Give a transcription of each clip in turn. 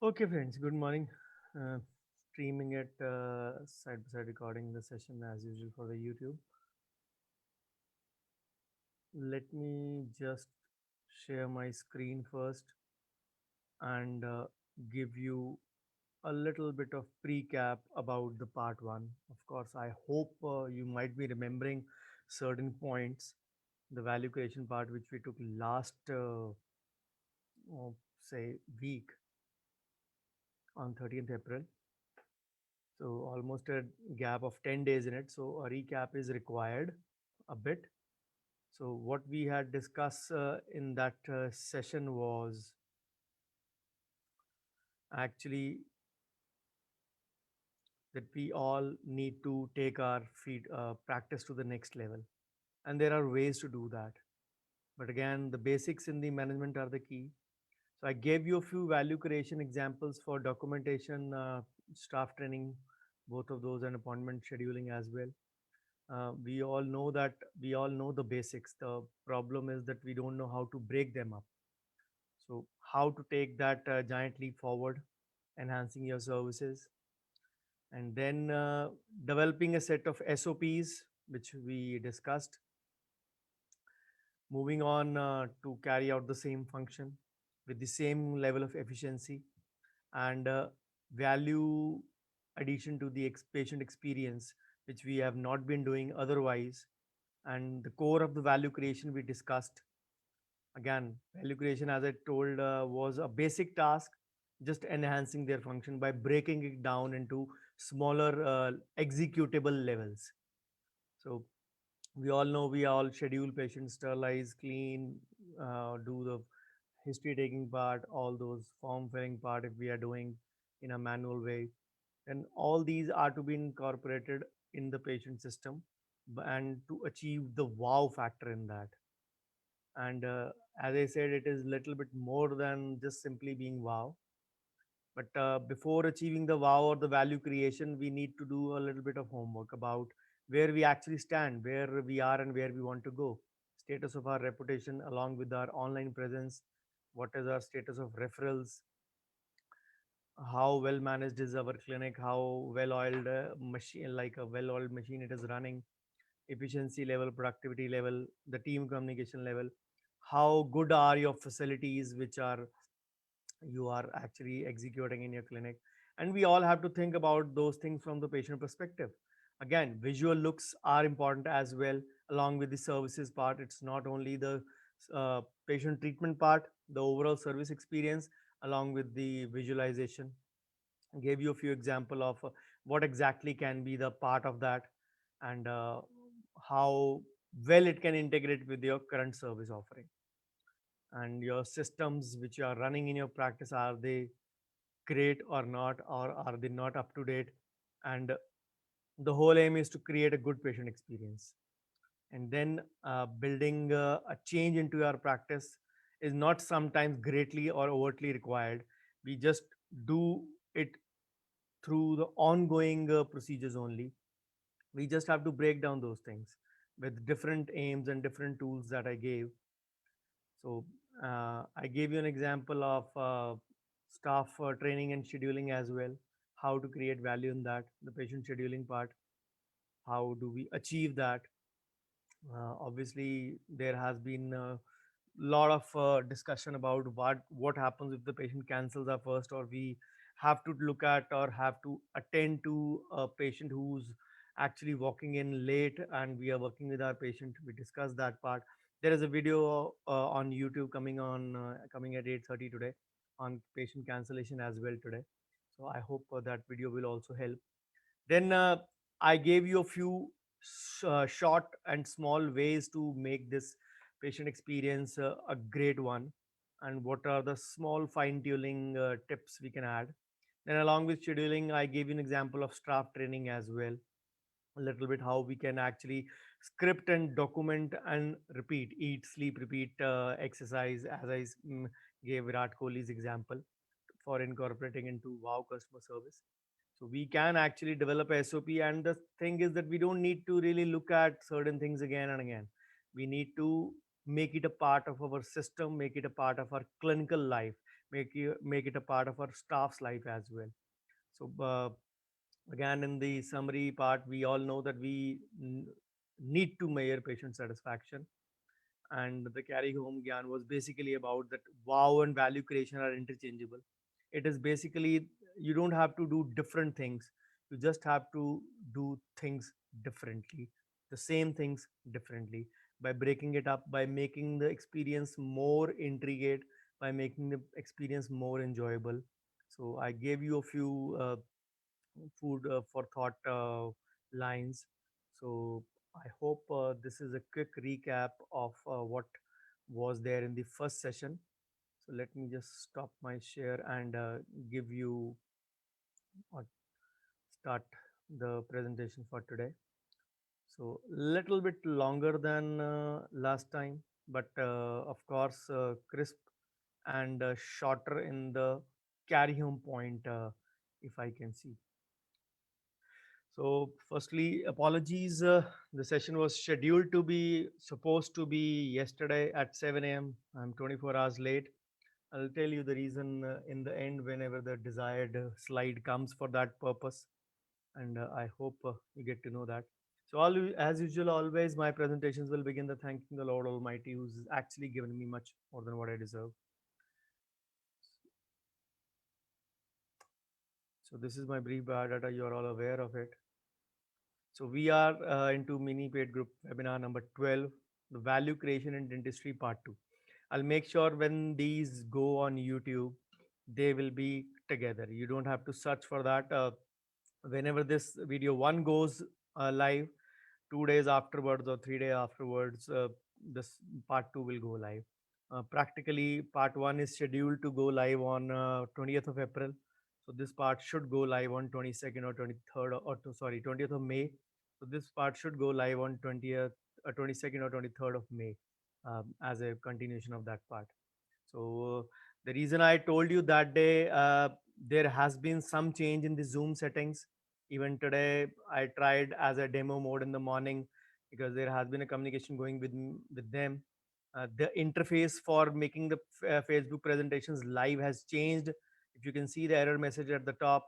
Okay, friends, good morning. Uh, Streaming it side by side, recording the session as usual for the YouTube. Let me just share my screen first and give you a little bit of recap about the part one. Of course, I hope you might be remembering certain points. The value creation part, which we took last, say, week on 30th April. So almost a gap of 10 days in it. So a recap is required a bit. So what we had discussed in that session was actually that we all need to take our feed practice to the next level, and there are ways to do that. But again, the basics in the management are the key. So I gave you a few value creation examples for documentation, staff training, both of those, and appointment scheduling as well. We all know the basics. The problem is that we don't know how to break them up. So how to take that giant leap forward, enhancing your services, and then developing a set of SOPs, which we discussed, moving on to carry out the same function with the same level of efficiency and value addition to the patient experience, which we have not been doing otherwise. And the core of the value creation we discussed. Again, value creation, as I told, was a basic task, just enhancing their function by breaking it down into smaller executable levels. So we all know we all schedule patients, sterilize, clean, do the history taking part, all those form filling part if we are doing in a manual way. And all these are to be incorporated in the patient system and to achieve the wow factor in that. And as I said, it is little bit more than just simply being wow. But before achieving the wow or the value creation, we need to do a little bit of homework about where we actually stand, where we are, and where we want to go. Status of our reputation, along with our online presence. What is our status of referrals? How well managed is our clinic? How well oiled machine, like a well oiled machine, it is running? Efficiency level, productivity level, the team communication level. How good are your facilities, which are you are actually executing in your clinic? And we all have to think about those things from the patient perspective. Again, visual looks are important as well, along with the services part. It's not only the patient treatment part, the overall service experience, along with the visualization. I gave you a few example of what exactly can be the part of that, and how well it can integrate with your current service offering. And your systems which you are running in your practice, are they great or not, or are they not up to date? And the whole aim is to create a good patient experience. And then building a change into your practice is not sometimes greatly or overtly required. We just do it through the ongoing procedures only. We just have to break down those things with different aims and different tools that I gave. So I gave you an example of staff training and scheduling as well. How to create value in that, the patient scheduling part. How do we achieve that? Obviously, there has been a lot of discussion about what happens if the patient cancels our first, or we have to look at or have to attend to a patient who's actually walking in late, and we are working with our patient. We discussed that part. There is a video on YouTube coming at 8:30 today on patient cancellation as well today. So I hope that video will also help. Then I gave you a few short and small ways to make this patient experience a great one, and what are the small fine tuning tips we can add. Then, along with scheduling, I gave you an example of staff training as well. A little bit how we can actually script and document and repeat, eat, sleep, repeat exercise, as gave Virat Kohli's example for incorporating into wow customer service. So we can actually develop a SOP, and the thing is that we don't need to really look at certain things again and again. We need to make it a part of our system, make it a part of our clinical life, make it a part of our staff's life as well. So again, in the summary part, we all know that we need to measure patient satisfaction, and the carry home gyan was basically about that wow and value creation are interchangeable. It is basically, you don't have to do different things, you just have to do things differently, the same things differently, by breaking it up, by making the experience more intricate, by making the experience more enjoyable. So I gave you a few food for thought lines. So I hope this is a quick recap of what was there in the first session. So let me just stop my share and give you or start the presentation for today. So little bit longer than last time, but of course crisp and shorter in the carry home point, if I can see. So, firstly, apologies. The session was scheduled to be supposed to be yesterday at 7 a.m. I'm 24 hours late. I'll tell you the reason in the end whenever the desired slide comes for that purpose, and I hope you get to know that. So, as usual, always my presentations will begin the thanking the Lord Almighty, who's actually given me much more than what I deserve. So, this is my brief biodata. You're all aware of it. So we are into mini paid group webinar number 12, the value creation in dentistry part 2. I'll make sure when these go on YouTube, they will be together. You don't have to search for that. Whenever this video one goes live, 2 days afterwards or 3 days afterwards, this part 2 will go live. Practically, part 1 is scheduled to go live on 20th of April. So this part should go live on 22nd or 23rd sorry, 20th of May. So this part should go live on 20th, 22nd or 23rd of May, as a continuation of that part. So the reason I told you that day, there has been some change in the Zoom settings. Even today, I tried as a demo mode in the morning because there has been a communication going with them. The interface for making the Facebook presentations live has changed. If you can see the error message at the top,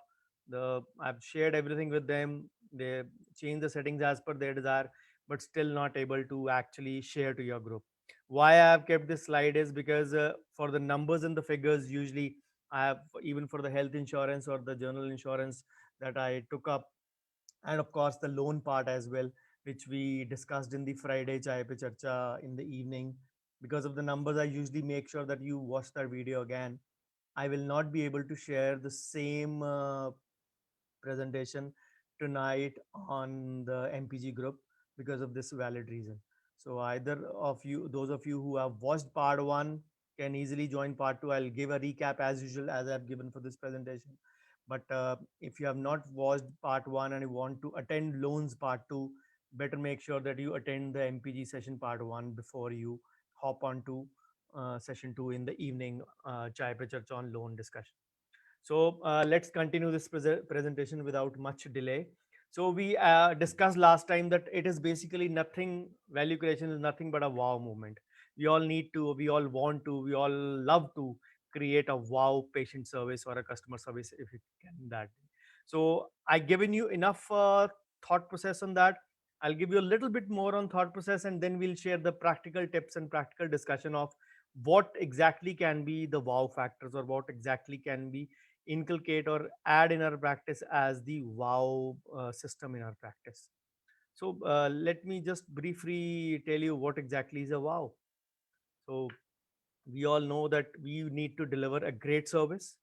I've shared everything with them. They changed the settings as per their desire, but still not able to actually share to your group. Why I have kept this slide is because for the numbers and the figures, usually I have, even for the health insurance or the general insurance that I took up, and of course the loan part as well, which we discussed in the Friday Chai Pe Charcha in the evening. Because of the numbers, I usually make sure that you watch that video again. I will not be able to share the same presentation tonight on the MPG group because of this valid reason. So either of you, those of you who have watched part one, can easily join part two. I'll give a recap as usual as I've given for this presentation. But if you have not watched part one and you want to attend loans part two, better make sure that you attend the MPG session part one before you hop on to session two in the evening, Chai Pe Charcha on loan discussion. So let's continue this presentation without much delay. So we discussed last time that it is basically nothing, value creation is nothing but a wow moment. We all need to, we all want to, we all love to create a wow patient service or a customer service if it can that. So I given you enough thought process on that. I'll give you a little bit more on thought process, and then we'll share the practical tips and practical discussion of what exactly can be the wow factors, or what exactly can be inculcate or add in our practice as the wow system in our practice. So let me just briefly tell you what exactly is a wow. So we all know that we need to deliver a great service,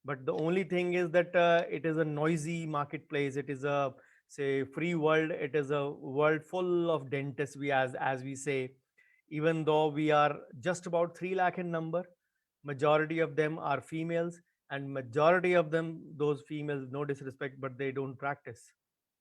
but the only thing is that it is a noisy marketplace. It is a, say, free world. It is a world full of dentists, we as we say. Even though we are just about 3 lakh in number, majority of them are females, and majority of them, those females, no disrespect, but they don't practice.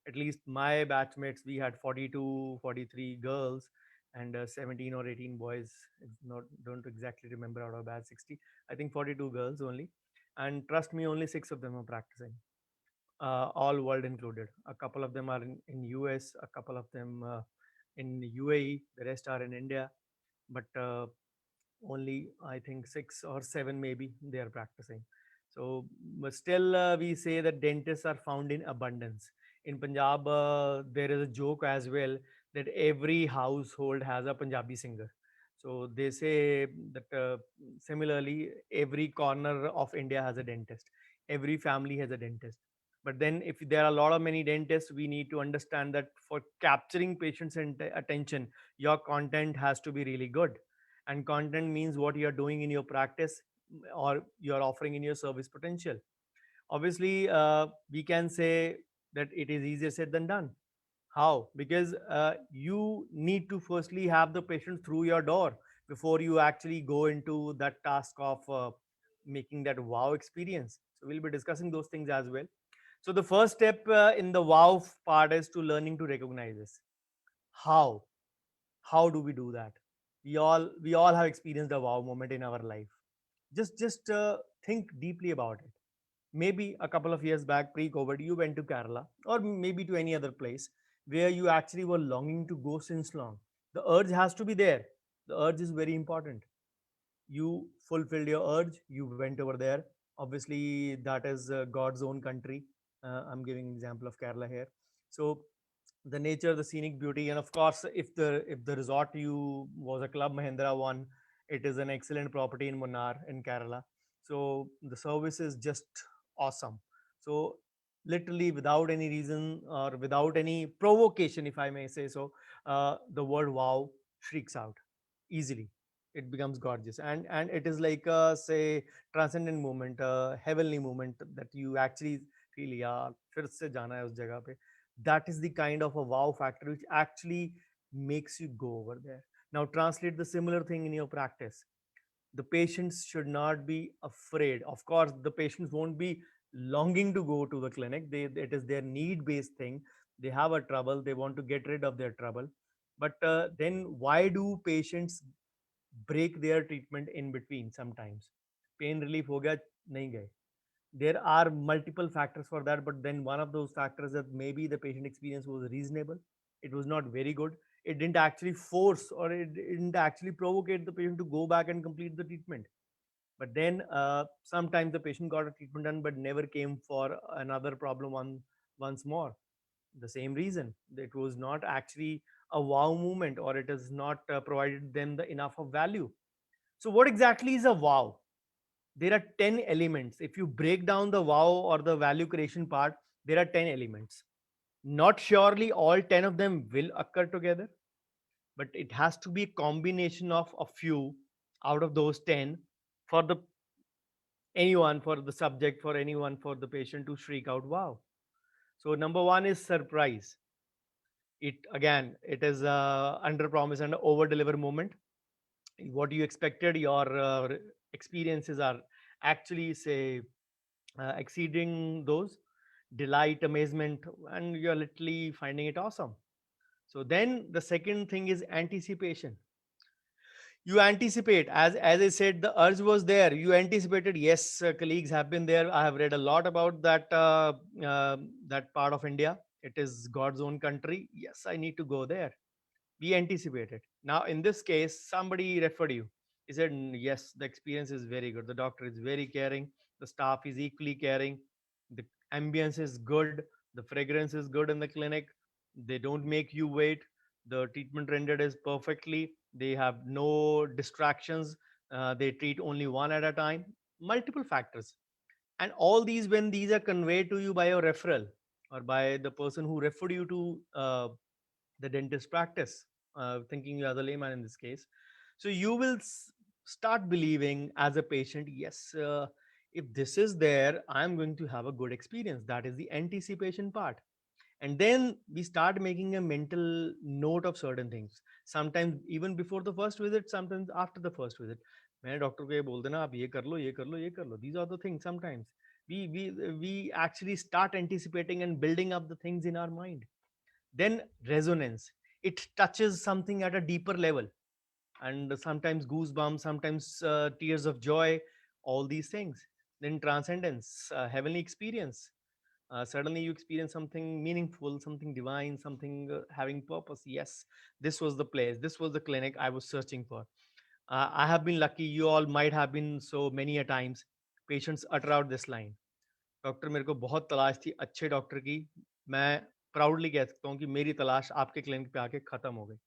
At least my batchmates, we had 42, 43 girls and 17 or 18 boys. It's not, don't exactly remember out of that 60. I think 42 girls only. And trust me, only 6 of them are practicing, all world included. A couple of them are in US, a couple of them in UAE, the rest are in India. But only I think 6 or 7 maybe they are practicing. So but still we say that dentists are found in abundance in Punjab. There is a joke as well that every household has a Punjabi singer. So they say that similarly every corner of India has a dentist, every family has a dentist. But then if there are a lot of many dentists, we need to understand that for capturing patients' attention, your content has to be really good. And content means what you are doing in your practice, or you are offering in your service potential. Obviously we can say that it is easier said than done. How? Because you need to firstly have the patient through your door before you actually go into that task of making that wow experience. So we'll be discussing those things as well. So the first step in the wow part is to learning to recognize this. How? How do we do that? We all have experienced a wow moment in our life. Just think deeply about it. Maybe a couple of years back, pre-COVID, you went to Kerala or maybe to any other place where you actually were longing to go since long. The urge has to be there. The urge is very important. You fulfilled your urge, you went over there. Obviously that is God's own country. I'm giving example of Kerala here. So the nature, the scenic beauty, and of course if the resort you was a Club Mahindra one, it is an excellent property in Munnar in Kerala. So the service is just awesome. So literally without any reason or without any provocation, if I may say so, the word wow shrieks out easily. It becomes gorgeous, and it is like a, say, transcendent moment, a heavenly moment that you actually feel, yeah, फिर से जाना है उस जगह पे. That is the kind of a wow factor which actually makes you go over there. Now translate the similar thing in your practice. The patients should not be afraid. Of course the patients won't be longing to go to the clinic. It is their need based thing. They have a trouble, they want to get rid of their trouble. But then why do patients break their treatment in between sometimes? Pain relief ho gaya, nahi gaye. There are multiple factors for that, but then one of those factors that maybe the patient experience was reasonable, it was not very good, it didn't actually force or it didn't actually provocate the patient to go back and complete the treatment. But then sometimes the patient got a treatment done but never came for another problem once more. The same reason, it was not actually a wow movement, or it has not provided them the enough of value. So what exactly is a wow? There are 10 elements. If you break down the wow or the value creation part, there are 10 elements. Not surely all 10 of them will occur together, but it has to be a combination of a few out of those 10 for the anyone, for the subject, for anyone, for the patient to shriek out wow. So number one is surprise. It again, it is under promise and over deliver moment. What you expected, your experiences are actually, say, exceeding those. Delight, amazement, and you're literally finding it awesome. So then the second thing is anticipation. You anticipate, as I said, the urge was there, you anticipated. Yes, colleagues have been there, I have read a lot about that part of India. It is God's own country. Yes, I need to go there. We anticipated. Now in this case, somebody referred you. He said, yes, the experience is very good, the doctor is very caring, the staff is equally caring, the ambience is good, the fragrance is good in the clinic, they don't make you wait, the treatment rendered is perfectly, they have no distractions, they treat only one at a time. Multiple factors. And all these, when these are conveyed to you by your referral or by the person who referred you to the dentist practice, thinking you are the layman in this case. So you will start believing as a patient, yes, if this is there, I'm going to have a good experience. That is the anticipation part. And then we start making a mental note of certain things, sometimes even before the first visit, sometimes after the first visit. मैंने doctor को ये बोल देना, आप ये कर लो, ये कर लो, ये कर लो. These are the things. Sometimes we actually start anticipating and building up the things in our mind. Then resonance, it touches something at a deeper level, and sometimes goosebumps, sometimes tears of joy, all these things. Then transcendence, heavenly experience. Suddenly you experience something meaningful, something divine, something having purpose. Yes, this was the place, this was the clinic I was searching for. I have been lucky, you all might have been so many a times. Patients utter out this line: doctor मेरे को बहुत तलाश थी अच्छे doctor की, मैं proudly कह सकता हूँ कि मेरी तलाश आपके क्लिनिक पे आके खत्म हो गई.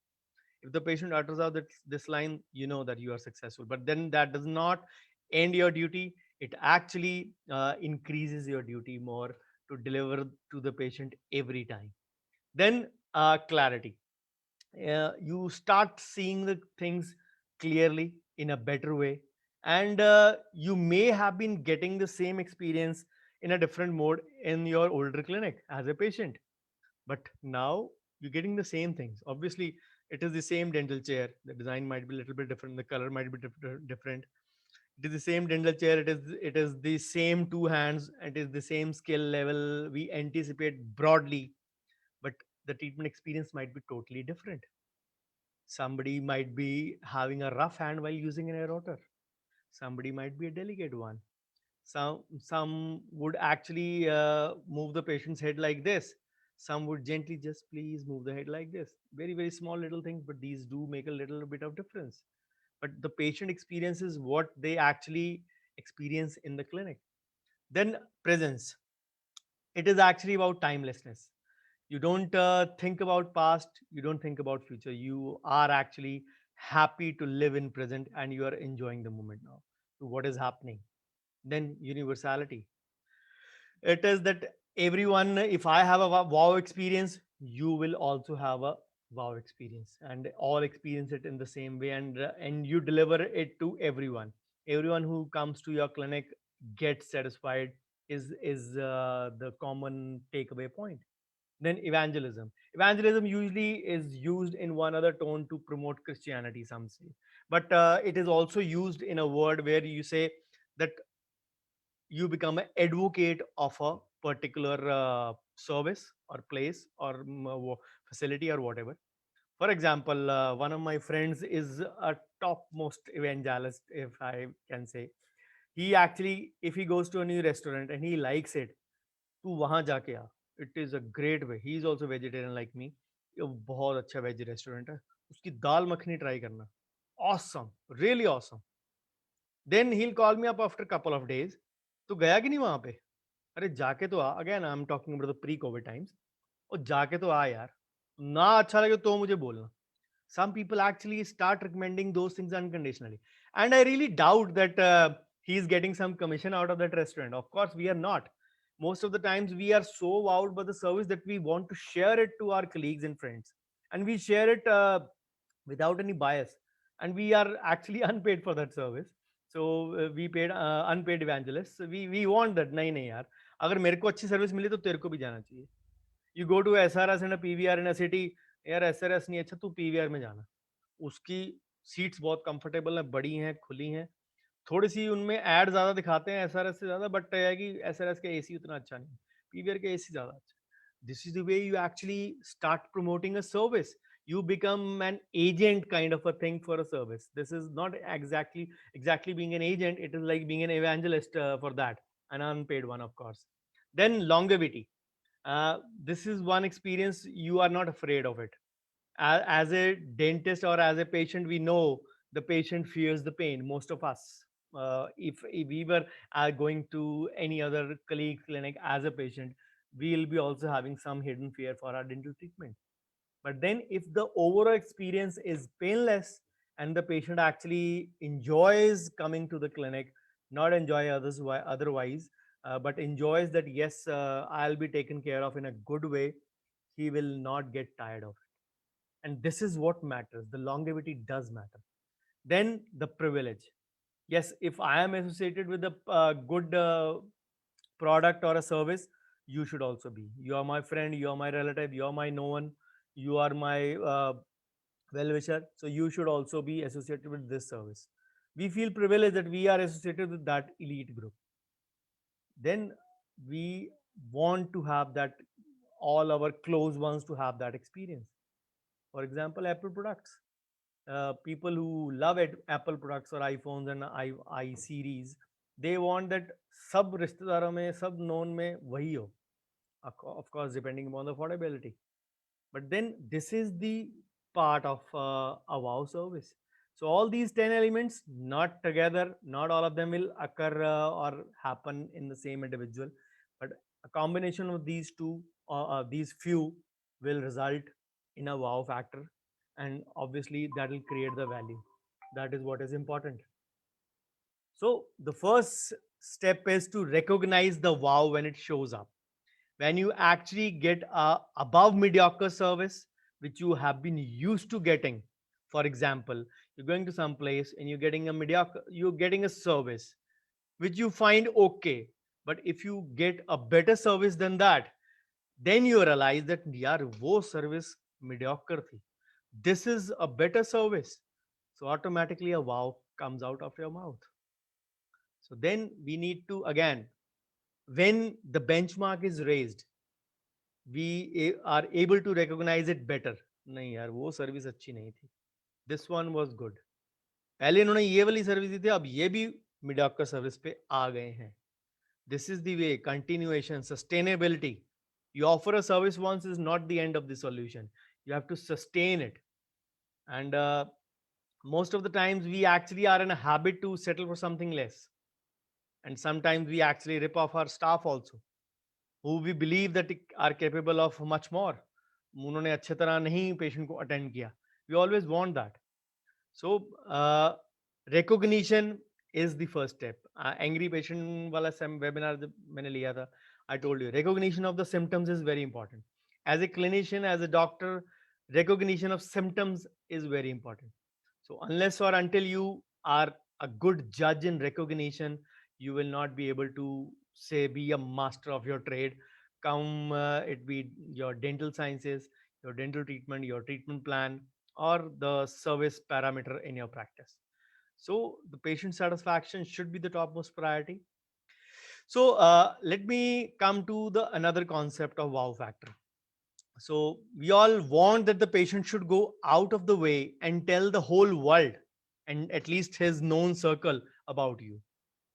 If the patient utters out this line, you know that you are successful. But then that does not end your duty. It actually increases your duty more to deliver to the patient every time. Then clarity. You start seeing the things clearly in a better way, and you may have been getting the same experience in a different mode in your older clinic as a patient, but now you're getting the same things. Obviously, it is the same dental chair. The design might be a little bit different. The color might be different. It is the same dental chair. It is the same two hands. It is the same skill level. We anticipate broadly, but the treatment experience might be totally different. Somebody might be having a rough hand while using an aerator. Somebody might be a delicate one. Some would actually move the patient's head like this. Some would gently just please move the head like this. Very, very small little things, but these do make a little bit of difference. But the patient experiences what they actually experience in the clinic. Then presence. It is actually about timelessness. You don't think about past, you don't think about future. You are actually happy to live in present, and you are enjoying the moment now to what is happening. Then universality. It is that everyone, if I have a wow experience, you will also have a wow experience, and all experience it in the same way, and you deliver it to everyone. Everyone who comes to your clinic gets satisfied, is the common takeaway point. Then evangelism usually is used in one other tone to promote Christianity, some say, but it is also used in a word where you say that you become an advocate of a particular service or place or facility or whatever. For example, one of my friends is a topmost evangelist, if I can say. He actually, if he goes to a new restaurant and he likes it, तू वहां जाके आ. It is a great way. He is also vegetarian like me. ये बहुत अच्छा veg restaurant है. उसकी दाल makhani try करना. Awesome, really awesome. Then he'll call me up after a couple of days. तू गया कि नहीं वहां पे? अरे जाके तो आ. Again I am talking about the pre COVID times. और जाके तो आ यार. ना अच्छा लगे तो मुझे बोलना. Some people actually start recommending those things unconditionally, and I really doubt that he's getting some commission out of that restaurant. Of course we are not. Most of the times we are so wowed by the service that we want to share it to our colleagues and friends, and we share it without any bias, and we are actually unpaid for that service. So we paid unpaid evangelists. We want that. नहीं नहीं यार, अगर मेरे को अच्छी service मिली तो तेरे को भी जाना चाहिए. You go to SRS and a PVR in a city. यार SRS नहीं अच्छा, तू PVR में जाना. उसकी सीट्स बहुत कंफर्टेबल हैं, बड़ी हैं, खुली हैं. थोड़ी सी उनमें एड ज्यादा दिखाते हैं SRS से ज्यादा, बट है कि SRS का एसी उतना अच्छा नहीं. PVR का एसी ज्यादा अच्छा. This is the way you actually start promoting a service. You become an agent kind of a thing for a service. This is not exactly being an agent. It is like being an evangelist for that, an unpaid one, of course. Then longevity. This is one experience you are not afraid of it. As a dentist or as a patient, we know the patient fears the pain. Most of us, if we were going to any other colleague clinic as a patient, we'll be also having some hidden fear for our dental treatment. But then if the overall experience is painless and the patient actually enjoys coming to the clinic, not enjoy others otherwise, but enjoys that, yes, I'll be taken care of in a good way, he will not get tired of it. And this is what matters. The longevity does matter. Then the privilege. Yes, if I am associated with a good product or a service, you should also be. You are my friend, you are my relative, you are my known, you are my well wisher, so you should also be associated with this service. We feel privileged that we are associated with that elite group. Then we want to have that, all our close ones to have that experience. For example, Apple products. People who love it, Apple products or iPhones and I series, they want that सब रिश्तेदारों में, सब known में वही हो. Of course, depending upon the affordability. But then this is the part of a wow service. So all these 10 elements, not together, not all of them will occur or happen in the same individual, but a combination of these two, these few, will result in a wow factor, and obviously that will create the value. That is what is important. So the first step is to recognize the wow when it shows up. When you actually get a above mediocre service which you have been used to getting. For example, you're going to some place and you're getting a service which you find okay, but if you get a better service than that, then you realize that yaar wo service mediocre thi, this is a better service. So automatically a wow comes out of your mouth. So then we need to again, when the benchmark is raised, are able to recognize it better. नहीं यार वो service अच्छी नहीं थी, this one was good, पहले इन्होंने ये वाली सर्विस दी थी, अब ये भी मीडियोकर सर्विस पे आ गए हैं. This is the way continuation, sustainability. You offer a service once is not the end of the solution. You have to sustain it. And most of the times we actually are in a habit to settle for something less. And sometimes we actually rip off our staff also, who we believe that are capable of much more. उन्होंने अच्छे तरह नहीं patient को attend किया. We always want that. So recognition is the first step. Angry patient वाला webinar जब मैंने लिया था, I told you recognition of the symptoms is very important. As a clinician, as a doctor, recognition of symptoms is very important. So unless or until you are a good judge in recognition, you will not be able to say be a master of your trade. Come it be your dental sciences, your dental treatment, your treatment plan, or the service parameter in your practice. So the patient satisfaction should be the topmost priority. So let me come to the another concept of wow factor. So we all want that the patient should go out of the way and tell the whole world and at least his known circle about you,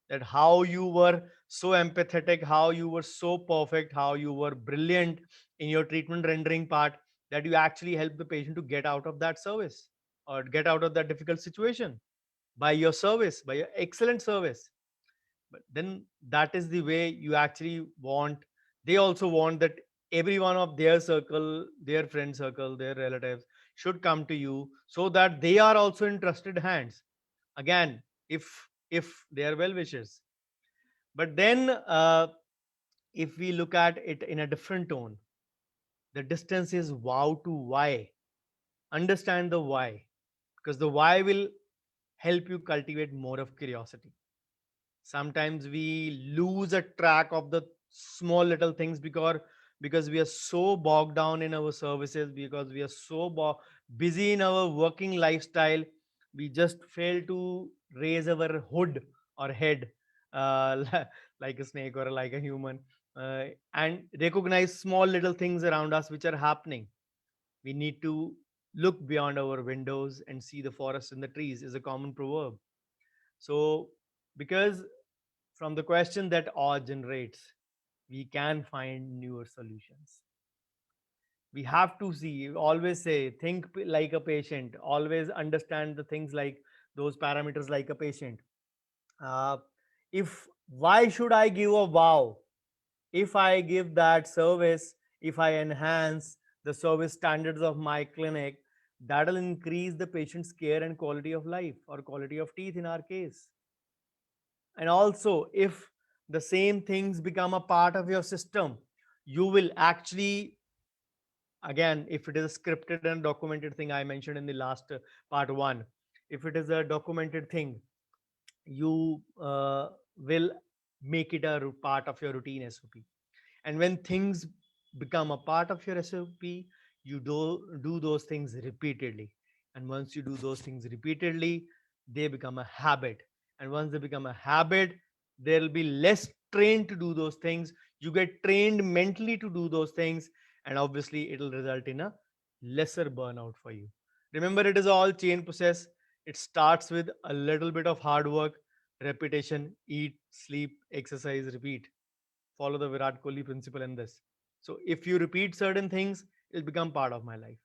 that how you were so empathetic, how you were so perfect, how you were brilliant in your treatment rendering part, that you actually help the patient to get out of that service or get out of that difficult situation by your service, by your excellent service. But then that is the way you actually want. They also want that every one of their circle, their friend circle, their relatives should come to you so that they are also in trusted hands. Again, if they are well wishers. But then if we look at it in a different tone, the distance is wow to why. Understand the why, because the why will help you cultivate more of curiosity. Sometimes we lose a track of the small little things because we are so bogged down in our services, because we are so busy in our working lifestyle, we just fail to raise our hood or head, uh, like a snake or like a human, and recognize small little things around us which are happening. We need to look beyond our windows and see the forest and the trees is a common proverb. So because from the question that awe generates, we can find newer solutions. We have to see, always say, think like a patient, always understand the things like those parameters like a patient. Uh, if why should I give a wow? If I give that service, if I enhance the service standards of my clinic, that'll increase the patient's care and quality of life or quality of teeth in our case. And also, if the same things become a part of your system, you will actually, again, if it is a scripted and documented thing I mentioned in the last part one, if it is a documented thing, you will make it a part of your routine SOP. And when things become a part of your SOP, you do those things repeatedly. And once you do those things repeatedly, they become a habit. And once they become a habit, there'll be less trained to do those things. You get trained mentally to do those things, and obviously it'll result in a lesser burnout for you. Remember, it is all chain process. It starts with a little bit of hard work, repetition, eat, sleep, exercise, repeat. Follow the Virat Kohli principle in this. So if you repeat certain things, it'll become part of my life.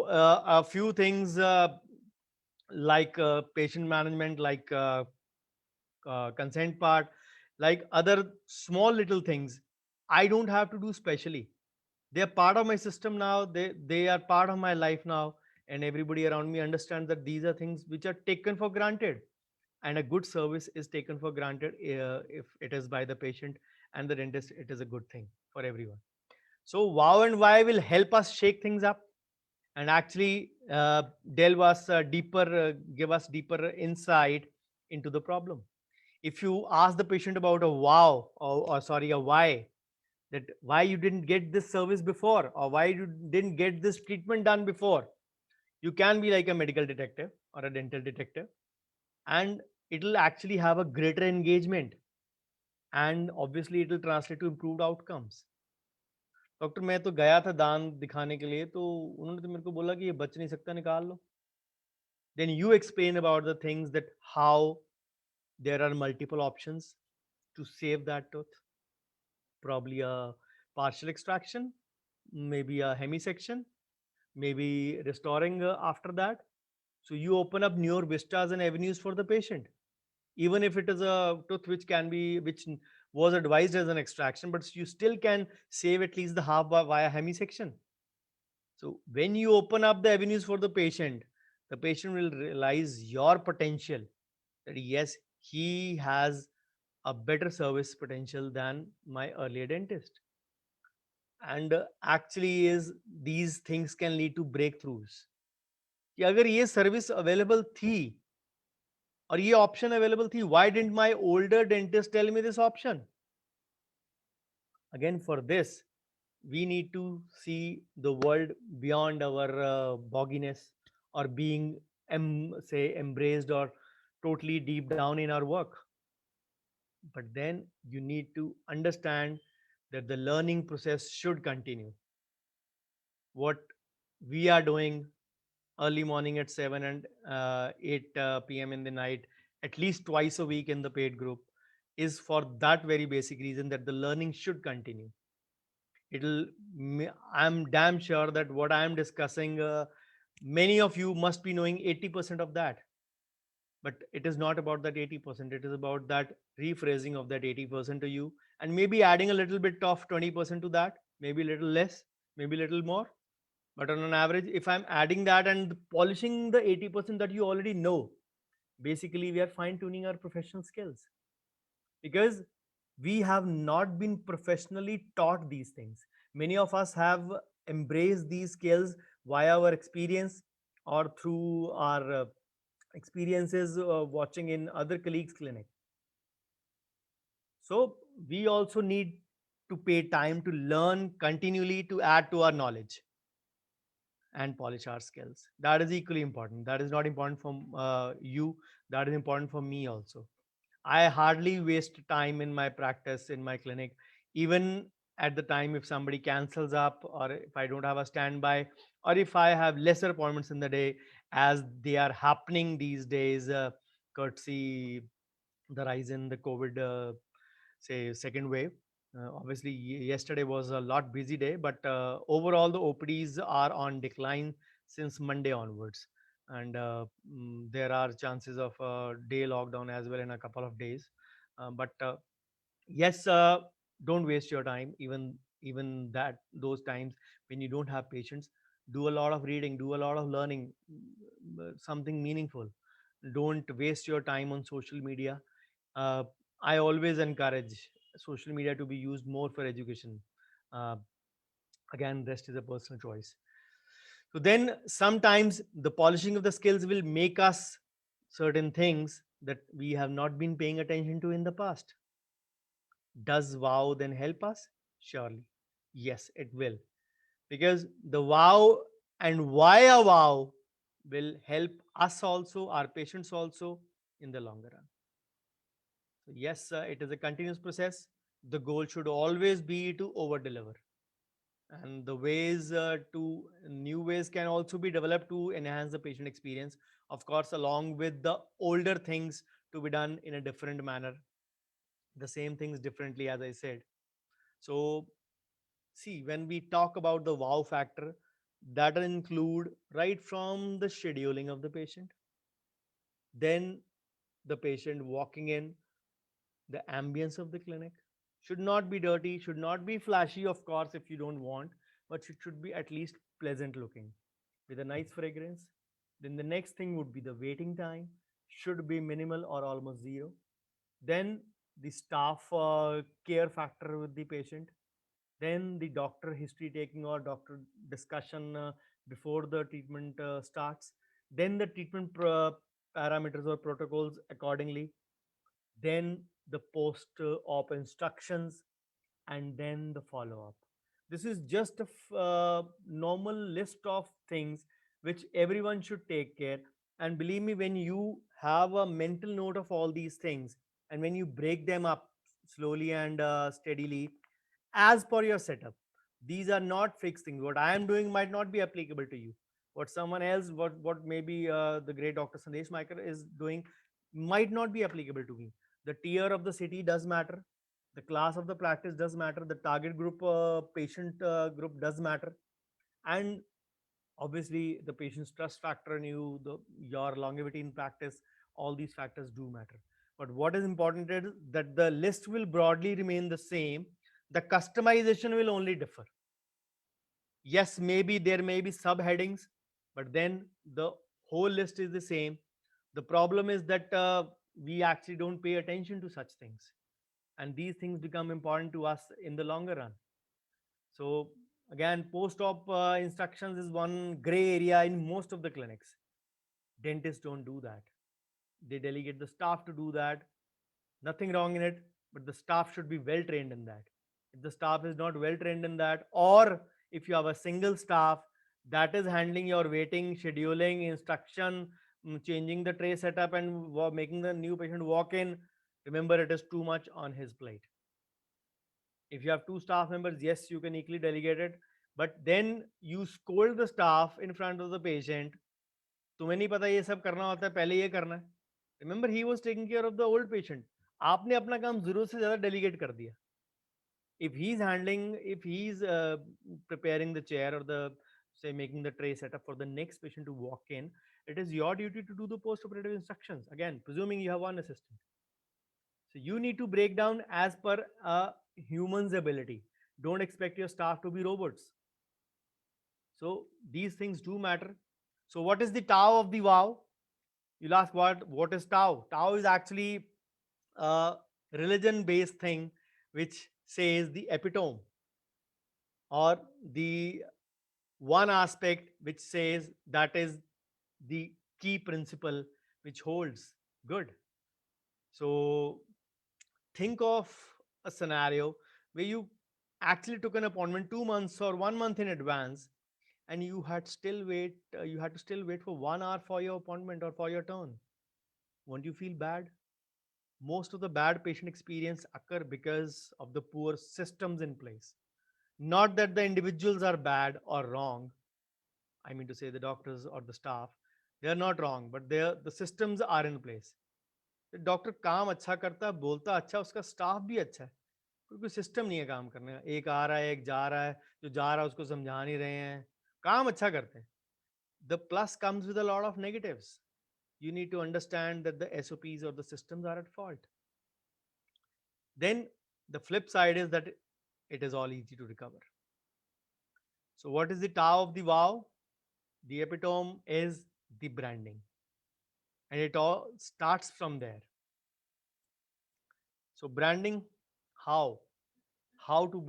A few things like patient management, like consent part, like other small little things, I don't have to do specially. They are part of my system now. They are part of my life now, and everybody around me understands that these are things which are taken for granted, and a good service is taken for granted if it is by the patient and the dentist. It is a good thing for everyone. So wow and why will help us shake things up and actually delve us deeper, give us deeper insight into the problem. If you ask the patient about a wow, or sorry, a why, that why you didn't get this service before, or why you didn't get this treatment done before, you can be like a medical detective or a dental detective, and it'll actually have a greater engagement, and obviously it will translate to improved outcomes. Doctor मैं तो गया था दान दिखाने के लिए, तो उन्होंने तो मेरे को बोला कि ये बच नहीं सकता, निकाल लो. Then you explain about the things, that how there are multiple options to save that tooth, probably a partial extraction, maybe a hemisection, maybe restoring after that. So you open up newer vistas and avenues for the patient, even if it is a tooth which can be, was advised as an extraction, but you still can save at least the half via hemisection. So when you open up the avenues for the patient will realize your potential, that yes, he has a better service potential than my earlier dentist. And actually is these things can lead to breakthroughs, कि अगर ये service available थी और ये option available थी, why didn't my older dentist tell me this option? Again, for this, we need to see the world beyond our bogginess, or being say embraced or totally deep down in our work. But then you need to understand that the learning process should continue. What we are doing early morning at 7 and 8 p.m. in the night, at least twice a week in the paid group, is for that very basic reason, that the learning should continue. It'll, I'm damn sure that what I am discussing, many of you must be knowing 80% of that. But it is not about that 80%. It is about that rephrasing of that 80% to you, and maybe adding a little bit of 20% to that, maybe a little less, maybe a little more. But on an average, if I'm adding that and polishing the 80% that you already know, basically we are fine tuning our professional skills, because we have not been professionally taught these things. Many of us have embraced these skills via our experience, or through our experiences watching in other colleagues' clinic. So we also need to pay time to learn continually, to add to our knowledge and polish our skills. That is equally important. That is not important for you. That is important for me also. I hardly waste time in my practice, in my clinic, even at the time if somebody cancels up, or if I don't have a standby, or if I have lesser appointments in the day, as they are happening these days, courtesy the rise in the COVID, say, second wave. Obviously, yesterday was a lot busy day, but overall the OPDs are on decline since Monday onwards, and there are chances of a day lockdown as well in a couple of days. But yes, don't waste your time. Even that those times when you don't have patience, do a lot of reading, do a lot of learning, something meaningful. Don't waste your time on social media. uh, I always encourage social media to be used more for education. uh, Again, rest is a personal choice. So then sometimes the polishing of the skills will make us certain things that we have not been paying attention to in the past. Does wow then help us? Surely. Yes, it will. Because the wow and why a wow will help us also, our patients also, in the longer run. So yes, it is a continuous process. The goal should always be to over deliver. And the ways to new ways can also be developed to enhance the patient experience. Of course, along with the older things to be done in a different manner, the same things differently, as I said. So see, when we talk about the wow factor, that will include right from the scheduling of the patient. Then the patient walking in, the ambience of the clinic should not be dirty, should not be flashy, of course, if you don't want, but it should be at least pleasant looking with a nice fragrance. Then the next thing would be the waiting time should be minimal or almost zero. Then the staff care factor with the patient. Then the doctor history taking or doctor discussion before the treatment starts. Then the treatment parameters or protocols accordingly. Then the post op instructions, and then the follow up. This is just a normal list of things which everyone should take care. And believe me, when you have a mental note of all these things and when you break them up slowly and steadily as per your setup, these are not fixed things. What I am doing might not be applicable to you. What someone else, what maybe the great Dr. Sandesh Maikar is doing might not be applicable to me. The tier of the city does matter, the class of the practice does matter, the target group patient group does matter, and obviously the patient's trust factor in you, your longevity in practice, all these factors do matter. But what is important is that the list will broadly remain the same, the customization will only differ. Yes, maybe there may be subheadings, but then the whole list is the same. The problem is that we actually don't pay attention to such things, and these things become important to us in the longer run. So again, post-op instructions is one gray area in most of the clinics. Dentists don't do that. They delegate the staff to do that. Nothing wrong in it, but the staff should be well trained in that. If the staff is not well trained in that, or if you have a single staff that is handling your waiting, scheduling, instruction, changing the tray setup, and making the new patient walk in, remember it is too much on his plate. If you have two staff members, yes, you can equally delegate it, but then you scold the staff in front of the patient. तुम्हें नहीं पता ये सब करना होता है, पहले ये करना है. Remember, he was taking care of the old patient. आपने अपना काम जरूरत से ज्यादा delegate कर दिया. If he's preparing the chair or the, say, making the tray setup for the next patient to walk in, it is your duty to do the post-operative instructions. Again, presuming you have one assistant. So you need to break down as per a human's ability. Don't expect your staff to be robots. So these things do matter. So what is the Tao of the Wow? You'll ask what is Tao? Tao is actually a religion-based thing which says the epitome, or the one aspect which says that is the key principle which holds good. So think of a scenario where you actually took an appointment 2 months or 1 month in advance, and you had to still wait for 1 hour for your appointment or for your turn. Won't you feel bad? Most of the bad patient experience occur because of the poor systems in place. Not that the individuals are bad or wrong. I mean to say the doctors or the staff, they are not wrong, but the systems are in place. Doctor काम अच्छा करता है, बोलता अच्छा, उसका staff भी अच्छा है, कोई सिस्टम नहीं है काम करने का. एक आ रहा है, एक जा रहा है, जो जा रहा है उसको समझा नहीं रहे हैं. काम अच्छा करते हैं. The plus comes with a lot of negatives. You need to understand that the SOPs or the systems are at fault. Then the flip side is that it is all easy to recover. So what is the Tao of the Wow? The epitome is the branding, and it all starts from there. So branding, how? How to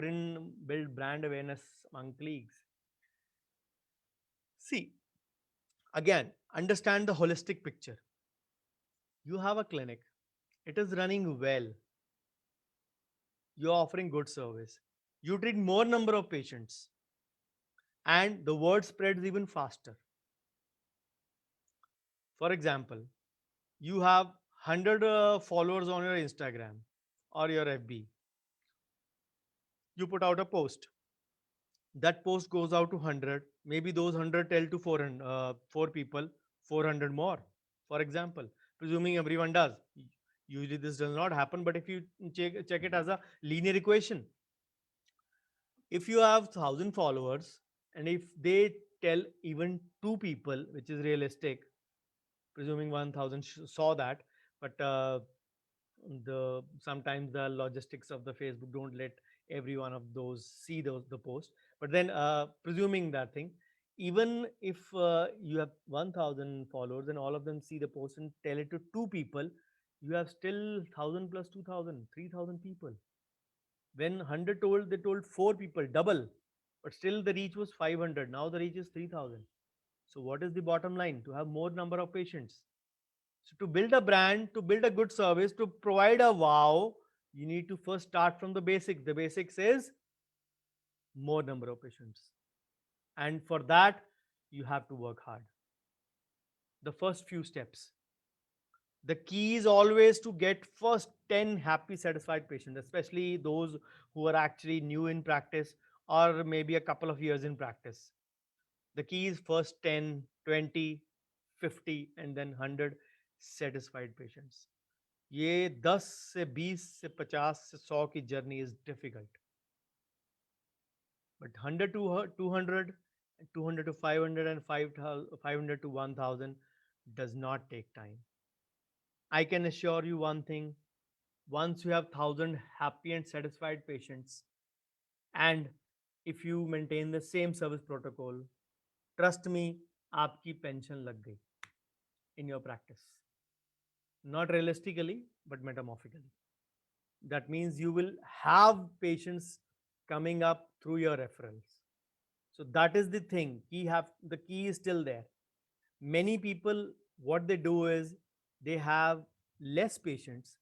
build brand awareness among colleagues? See, again, understand the holistic picture. You have a clinic, it is running well, you're offering good service, you treat more number of patients, and the word spreads even faster. For example, you have 100 followers on your Instagram or your FB. You put out a post. That post goes out to 100. Maybe those 100 tell to 400, 4 people, 400 more. For example, presuming everyone does. Usually this does not happen, but if you check it as a linear equation, if you have 1,000 followers and if they tell even 2 people, which is realistic, presuming 1000 saw that. But the sometimes the logistics of the Facebook don't let every one of those see those the post. But then presuming that thing, even if you have 1000 followers and all of them see the post and tell it to two people, you have still 1000 plus 2000 3000 people. When 100 told, they told four people, double, but still the reach was 500. Now the reach is 3000. So what is the bottom line? To have more number of patients. So to build a brand, to build a good service, to provide a wow, you need to first start from the basics. The basics is more number of patients. And for that, you have to work hard. The first few steps. The key is always to get first 10 happy, satisfied patients, especially those who are actually new in practice or maybe a couple of years in practice. The key is first 10, 20, 50, and then 100 satisfied patients. ये 10 से 20 से 50 से 100 की journey is difficult, but 100 to 200, 200 to 500, and 500 to 1000 does not take time. I can assure you one thing: once you have 1000 happy and satisfied patients, and if you maintain the same service protocol, trust me, आपकी pension लग गई in your practice. Not realistically, but metamorphically. That means you will have patients coming up through your referrals. So that is the thing. The key is still there. Many people, what they do is they have less patients.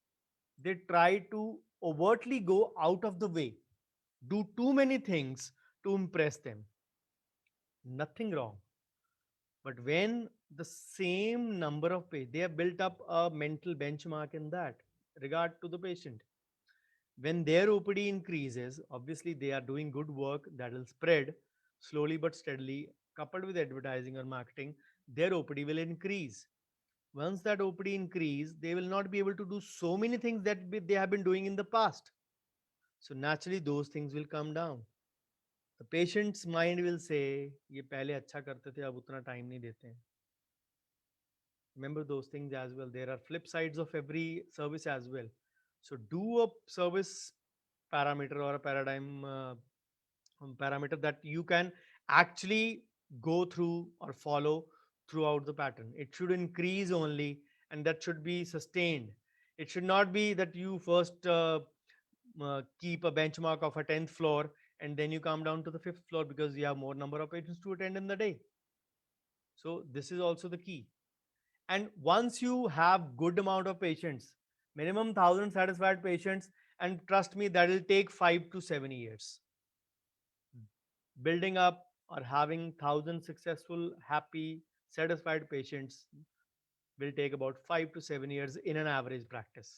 They try to overtly go out of the way, do too many things to impress them. Nothing wrong. But when the same number of patients, they have built up a mental benchmark in that regard to the patient. When their OPD increases, obviously they are doing good work that will spread slowly but steadily, coupled with advertising or marketing, their OPD will increase. Once that OPD increase, they will not be able to do so many things that they have been doing in the past. So naturally, those things will come down. The patient's mind will say, ये पहले अच्छा करते थे, अब उतना time नहीं देते हैं. Remember those things as well. There are flip sides of every service as well. So do a service parameter or a parameter that you can actually go through or follow throughout the pattern. It should increase only, and that should be sustained. It should not be that you first keep a benchmark of a 10th floor and then you come down to the 5th floor because you have more number of patients to attend in the day. So this is also the key. And once you have good amount of patients, minimum 1000 satisfied patients, and trust me, that will take 5 to 7 years. Building up or having 1000 successful, happy, satisfied patients will take about 5 to 7 years in an average practice.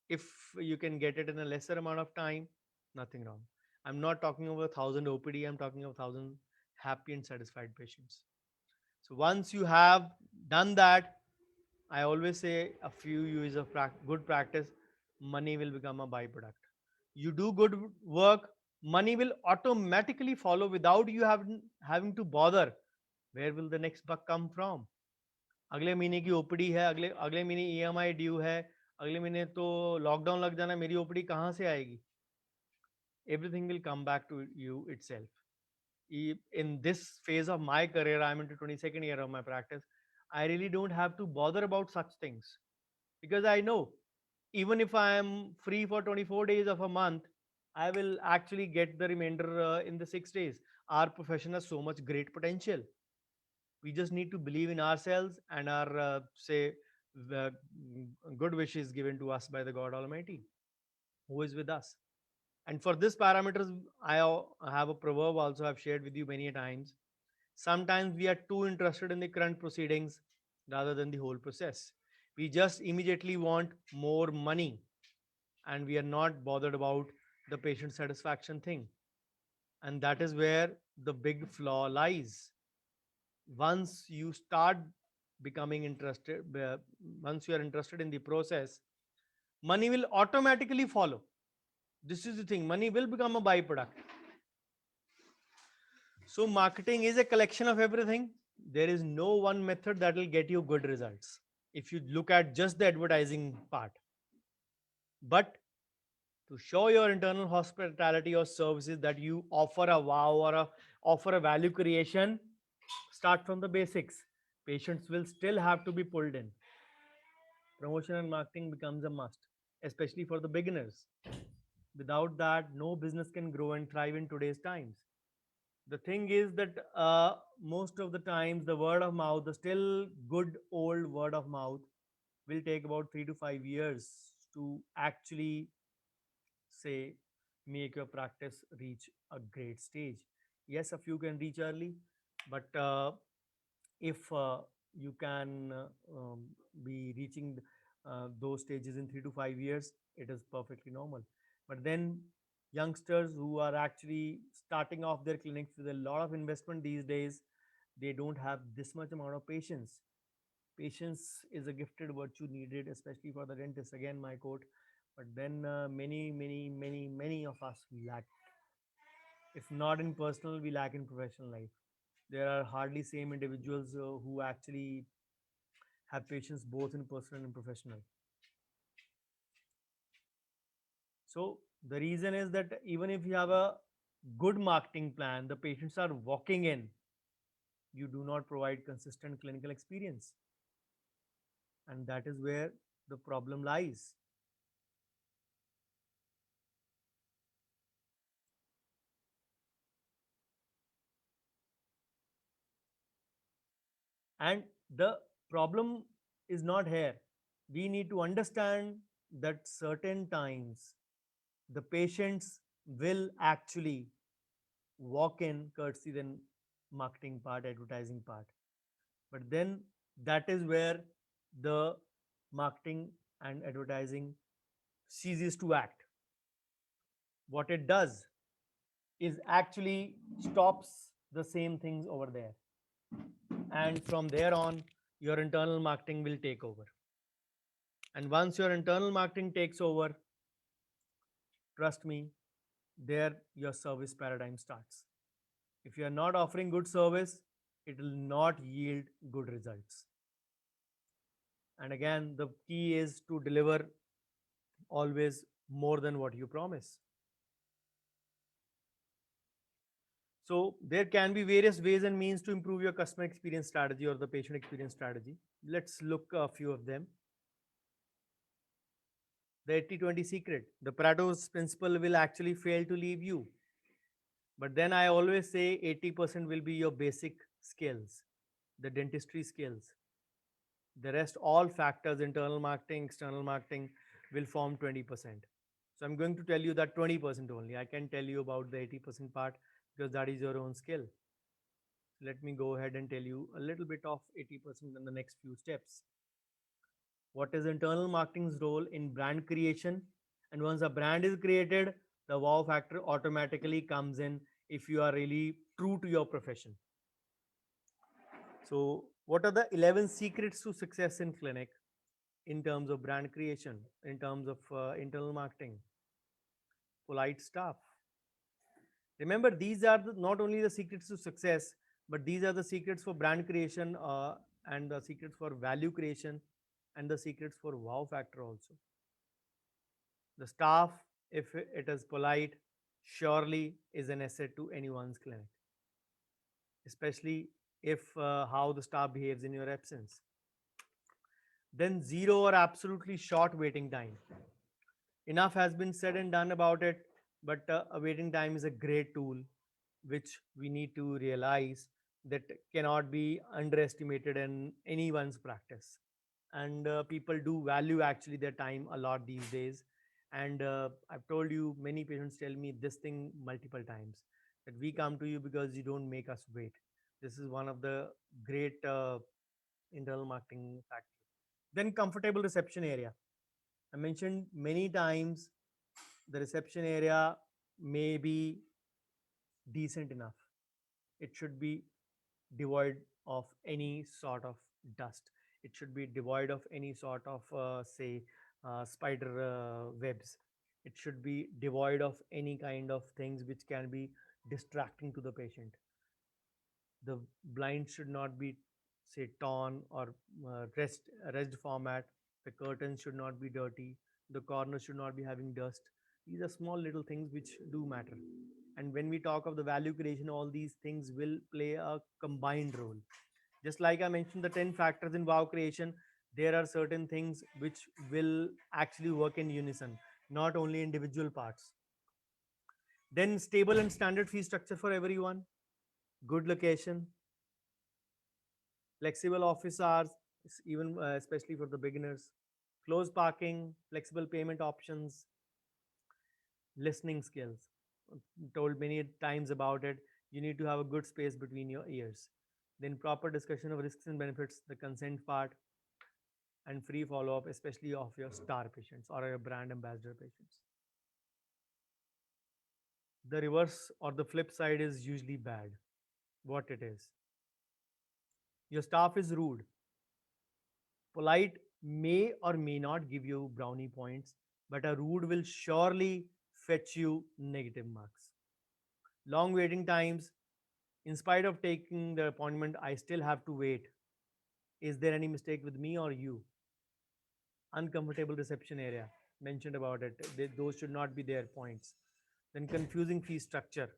If you can get it in a lesser amount of time, nothing wrong. I'm not talking about 1000 OPD, I'm talking of 1000 happy and satisfied patients. So once you have done that, I always say a few years of good practice, money will become a byproduct. You do good work, money will automatically follow without you having to bother. Where will the next buck come from? अगले महीने की OPD है, अगले अगले महीने EMI due है, अगले महीने तो लॉकडाउन लग जाना, मेरी ओपीडी कहाँ से आएगी? Everything will come back to you itself. In this phase of my career, I'm into 22nd year of my practice. I really don't have to bother about such things because I know even if I am free for 24 days of a month, I will actually get the remainder in the 6 days. Our profession has so much great potential. We just need to believe in ourselves and our say the good wishes given to us by the God Almighty, who is with us. And for this parameters, I have a proverb also I've shared with you many times. Sometimes we are too interested in the current proceedings rather than the whole process. We just immediately want more money and we are not bothered about the patient satisfaction thing. And that is where the big flaw lies. Once you start becoming interested, once you are interested in the process, money will automatically follow. This is the thing, money will become a byproduct. So marketing is a collection of everything. There is no one method that will get you good results if you look at just the advertising part. But to show your internal hospitality or services that you offer a wow or offer a value creation, start from the basics. Patients will still have to be pulled in. Promotion and marketing becomes a must, especially for the beginners. Without that, no business can grow and thrive in today's times. The thing is that most of the times the word of mouth, the still good old word of mouth, will take about 3 to 5 years to actually say make your practice reach a great stage. Yes, a few can reach early, but if you can be reaching those stages in 3 to 5 years, it is perfectly normal. But then youngsters who are actually starting off their clinics with a lot of investment these days, they don't have this much amount of patience. Patience is a gifted virtue needed, especially for the dentist. Again, my quote. But then many of us lack. If not in personal, we lack in professional life. There are hardly same individuals who actually have patience both in personal and professional. So the reason is that even if you have a good marketing plan, the patients are walking in, you do not provide consistent clinical experience. And that is where the problem lies. And the problem is not here. We need to understand that certain times the patients will actually walk in courtesy then marketing part, advertising part. But then that is where the marketing and advertising ceases to act. What it does is actually stops the same things over there. And from there on, your internal marketing will take over. And once your internal marketing takes over, trust me, there your service paradigm starts. If you are not offering good service, it will not yield good results. And again, the key is to deliver always more than what you promise. So there can be various ways and means to improve your customer experience strategy or the patient experience strategy. Let's look a few of them. The 80-20 secret. The Pareto's principle will actually fail to leave you. But then I always say 80% will be your basic skills, the dentistry skills. The rest, all factors, internal marketing, external marketing, will form 20%. So I'm going to tell you that 20% only. I can tell you about the 80% part because that is your own skill. Let me go ahead and tell you a little bit of 80% in the next few steps. What is internal marketing's role in brand creation? And once a brand is created, the wow factor automatically comes in if you are really true to your profession. So, what are the 11 secrets to success in clinic in terms of brand creation, in terms of internal marketing, polite staff? Remember, these are not only the secrets to success, but these are the secrets for brand creation and the secrets for value creation and the secrets for wow factor also. The staff, if it is polite, surely is an asset to anyone's clinic, especially if how the staff behaves in your absence. Then zero or absolutely short waiting time. Enough has been said and done about it, but a waiting time is a great tool which we need to realize that cannot be underestimated in anyone's practice. And people do value actually their time a lot these days. And I've told you, many patients tell me this thing multiple times, that we come to you because you don't make us wait. This is one of the great internal marketing factors. Then comfortable reception area. I mentioned many times the reception area may be decent enough. It should be devoid of any sort of dust. It should be devoid of any sort of, say, spider webs. It should be devoid of any kind of things which can be distracting to the patient. The blind should not be, say, torn or rest format. The curtains should not be dirty. The corners should not be having dust. These are small little things which do matter. And when we talk of the value creation, all these things will play a combined role. Just like I mentioned, the 10 factors in wow creation, there are certain things which will actually work in unison, not only individual parts. Then stable and standard fee structure for everyone, good location, flexible office hours, even especially for the beginners, close parking, flexible payment options, listening skills. Told many times about it. You need to have a good space between your ears. Then proper discussion of risks and benefits, the consent part, and free follow up, especially of your star patients or your brand ambassador patients. The reverse or the flip side is usually bad. What it is? Your staff is rude, polite, may or may not give you brownie points, but a rude will surely fetch you negative marks. Long waiting times. In spite of taking the appointment, I still have to wait. Is there any mistake with me or you? Uncomfortable reception area. Mentioned about it. Those should not be their points. Then confusing fee structure.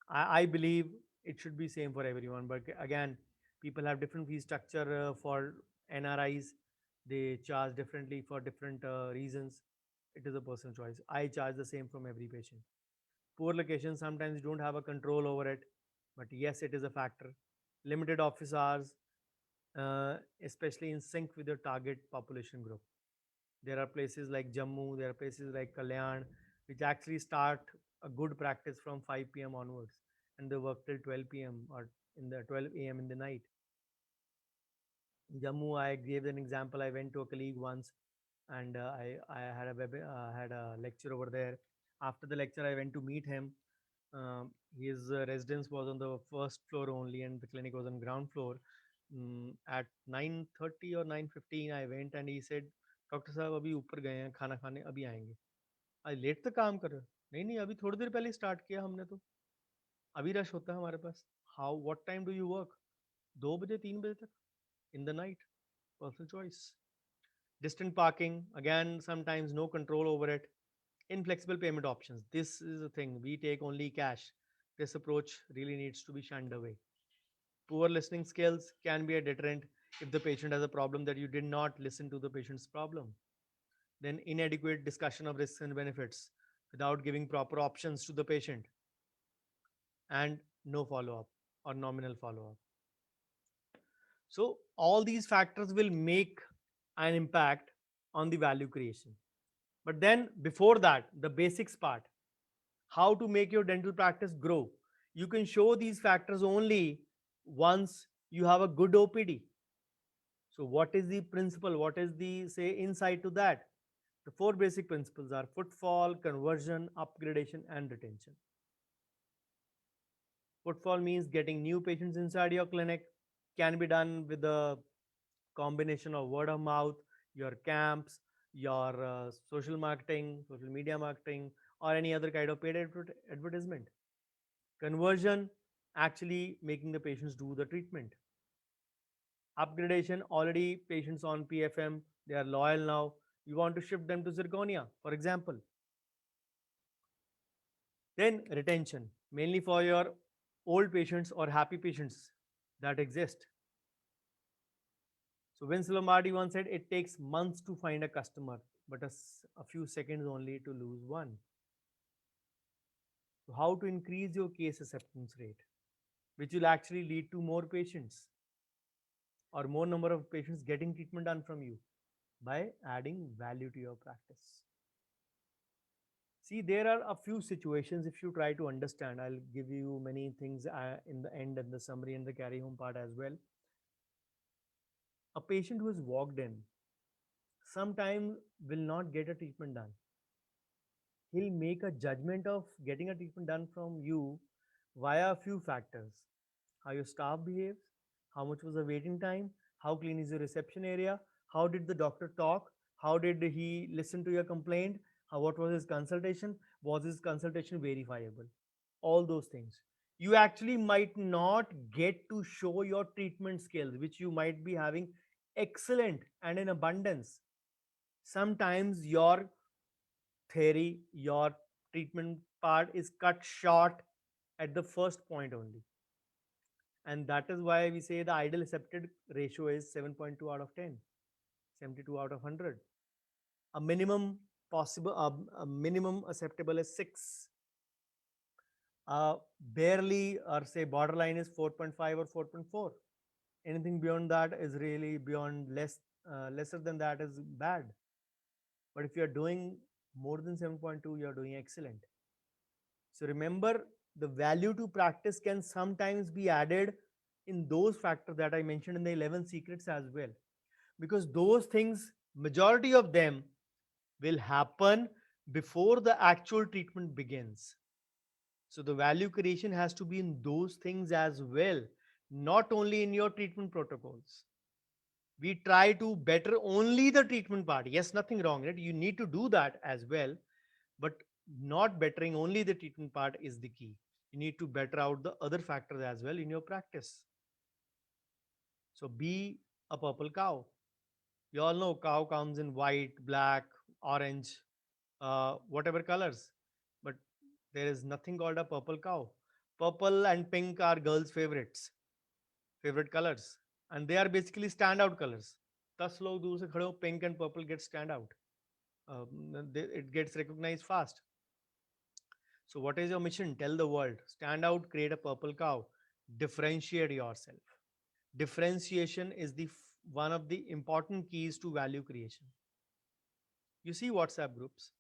I believe it should be same for everyone. But again, people have different fee structure for NRIs. They charge differently for different reasons. It is a personal choice. I charge the same from every patient. Poor location, sometimes you don't have a control over it, but yes, it is a factor. Limited office hours, especially in sync with your target population group. There are places like Jammu, there are places like Kalyan, which actually start a good practice from 5 p.m. onwards, and they work till 12 p.m. or in the 12 a.m. in the night. Jammu, I gave an example. I went to a colleague once, and I had had a lecture over there. After the lecture, I went to meet him. His residence was on the first floor only, and the clinic was on ground floor. At 9:30 or 9:15, I went and he said, "doctor साहब अभी ऊपर गए हैं खाना खाने अभी आएंगे." आज लेट तक काम कर रहे हो? नहीं नहीं, अभी थोड़ी देर पहले स्टार्ट किया हमने तो, अभी रश होता है हमारे पास. How what time do you work? 2 बजे 3 बजे तक in the night. Personal choice. Distant parking, again, sometimes no control over it. Inflexible payment options, this is the thing, we take only cash. This approach really needs to be shunned away. Poor listening skills can be a deterrent. If the patient has a problem, that you did not listen to the patient's problem. Then inadequate discussion of risks and benefits without giving proper options to the patient, and no follow up or nominal follow up. So all these factors will make an impact on the value creation. But then before that, the basics part, how to make your dental practice grow. You can show these factors only once you have a good OPD. So what is the principle? What is the, say, insight to that? The four basic principles are footfall, conversion, upgradation, and retention. Footfall means getting new patients inside your clinic. Can be done with a combination of word of mouth, your camps, your social marketing, social media marketing, or any other kind of paid advertisement. Conversion, actually making the patients do the treatment. Upgradation, already patients on PFM, they are loyal now. You want to shift them to zirconia, for example. Then retention, mainly for your old patients or happy patients that exist. So Vince Lombardi once said it takes months to find a customer, but a few seconds only to lose one. So how to increase your case acceptance rate, which will actually lead to more patients or more number of patients getting treatment done from you by adding value to your practice. See, there are a few situations if you try to understand. I'll give you many things in the end and the summary and the carry home part as well. A patient who has walked in sometimes will not get a treatment done. He'll make a judgment of getting a treatment done from you via a few factors: how your staff behaves, how much was the waiting time, how clean is your reception area, how did the doctor talk, how did he listen to your complaint, what was his consultation, was his consultation verifiable, all those things. You actually might not get to show your treatment skills, which you might be having excellent and in abundance. Sometimes your theory, your treatment part is cut short at the first point only. And that is why we say the ideal accepted ratio is 7.2 out of 10, 72 out of 100. A minimum possible, a minimum acceptable is 6. Uh, Barely or say borderline is 4.5 or 4.4. Anything beyond that is really beyond lesser than that is bad. But if you are doing more than 7.2, you are doing excellent. So remember, the value to practice can sometimes be added in those factors that I mentioned in the 11 secrets as well. Because those things, majority of them will happen before the actual treatment begins. So the value creation has to be in those things as well, not only in your treatment protocols. We try to better only the treatment part. Yes, nothing wrong in it. You need to do that as well, but not bettering only the treatment part is the key. You need to better out the other factors as well in your practice. So be a purple cow. We all know cow comes in white, black, orange, whatever colors, but there is nothing called a purple cow. Purple and pink are girls' favorite colors, and they are basically standout colors. 10 लोग दूर से खड़े हो, pink and purple get stand out. It gets recognized fast. So, what is your mission? Tell the world. Stand out, create a purple cow, differentiate yourself. Differentiation is one of the important keys to value creation. You see WhatsApp groups.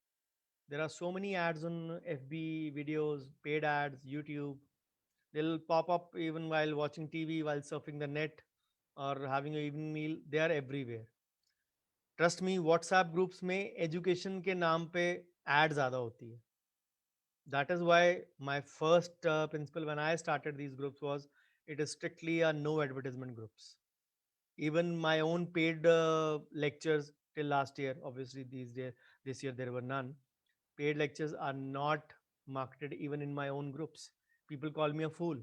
There are so many ads on FB, videos, paid ads, YouTube. They'll pop up even while watching TV, while surfing the net, or having an evening meal. They are everywhere. Trust me WhatsApp groups में education के नाम पे add ज़्यादा होती है. That is why my first principle when I started these groups was it is strictly a no advertisement groups. Even my own paid lectures till last year, obviously this year there were none. Paid lectures are not marketed even in my own groups. People call me a fool.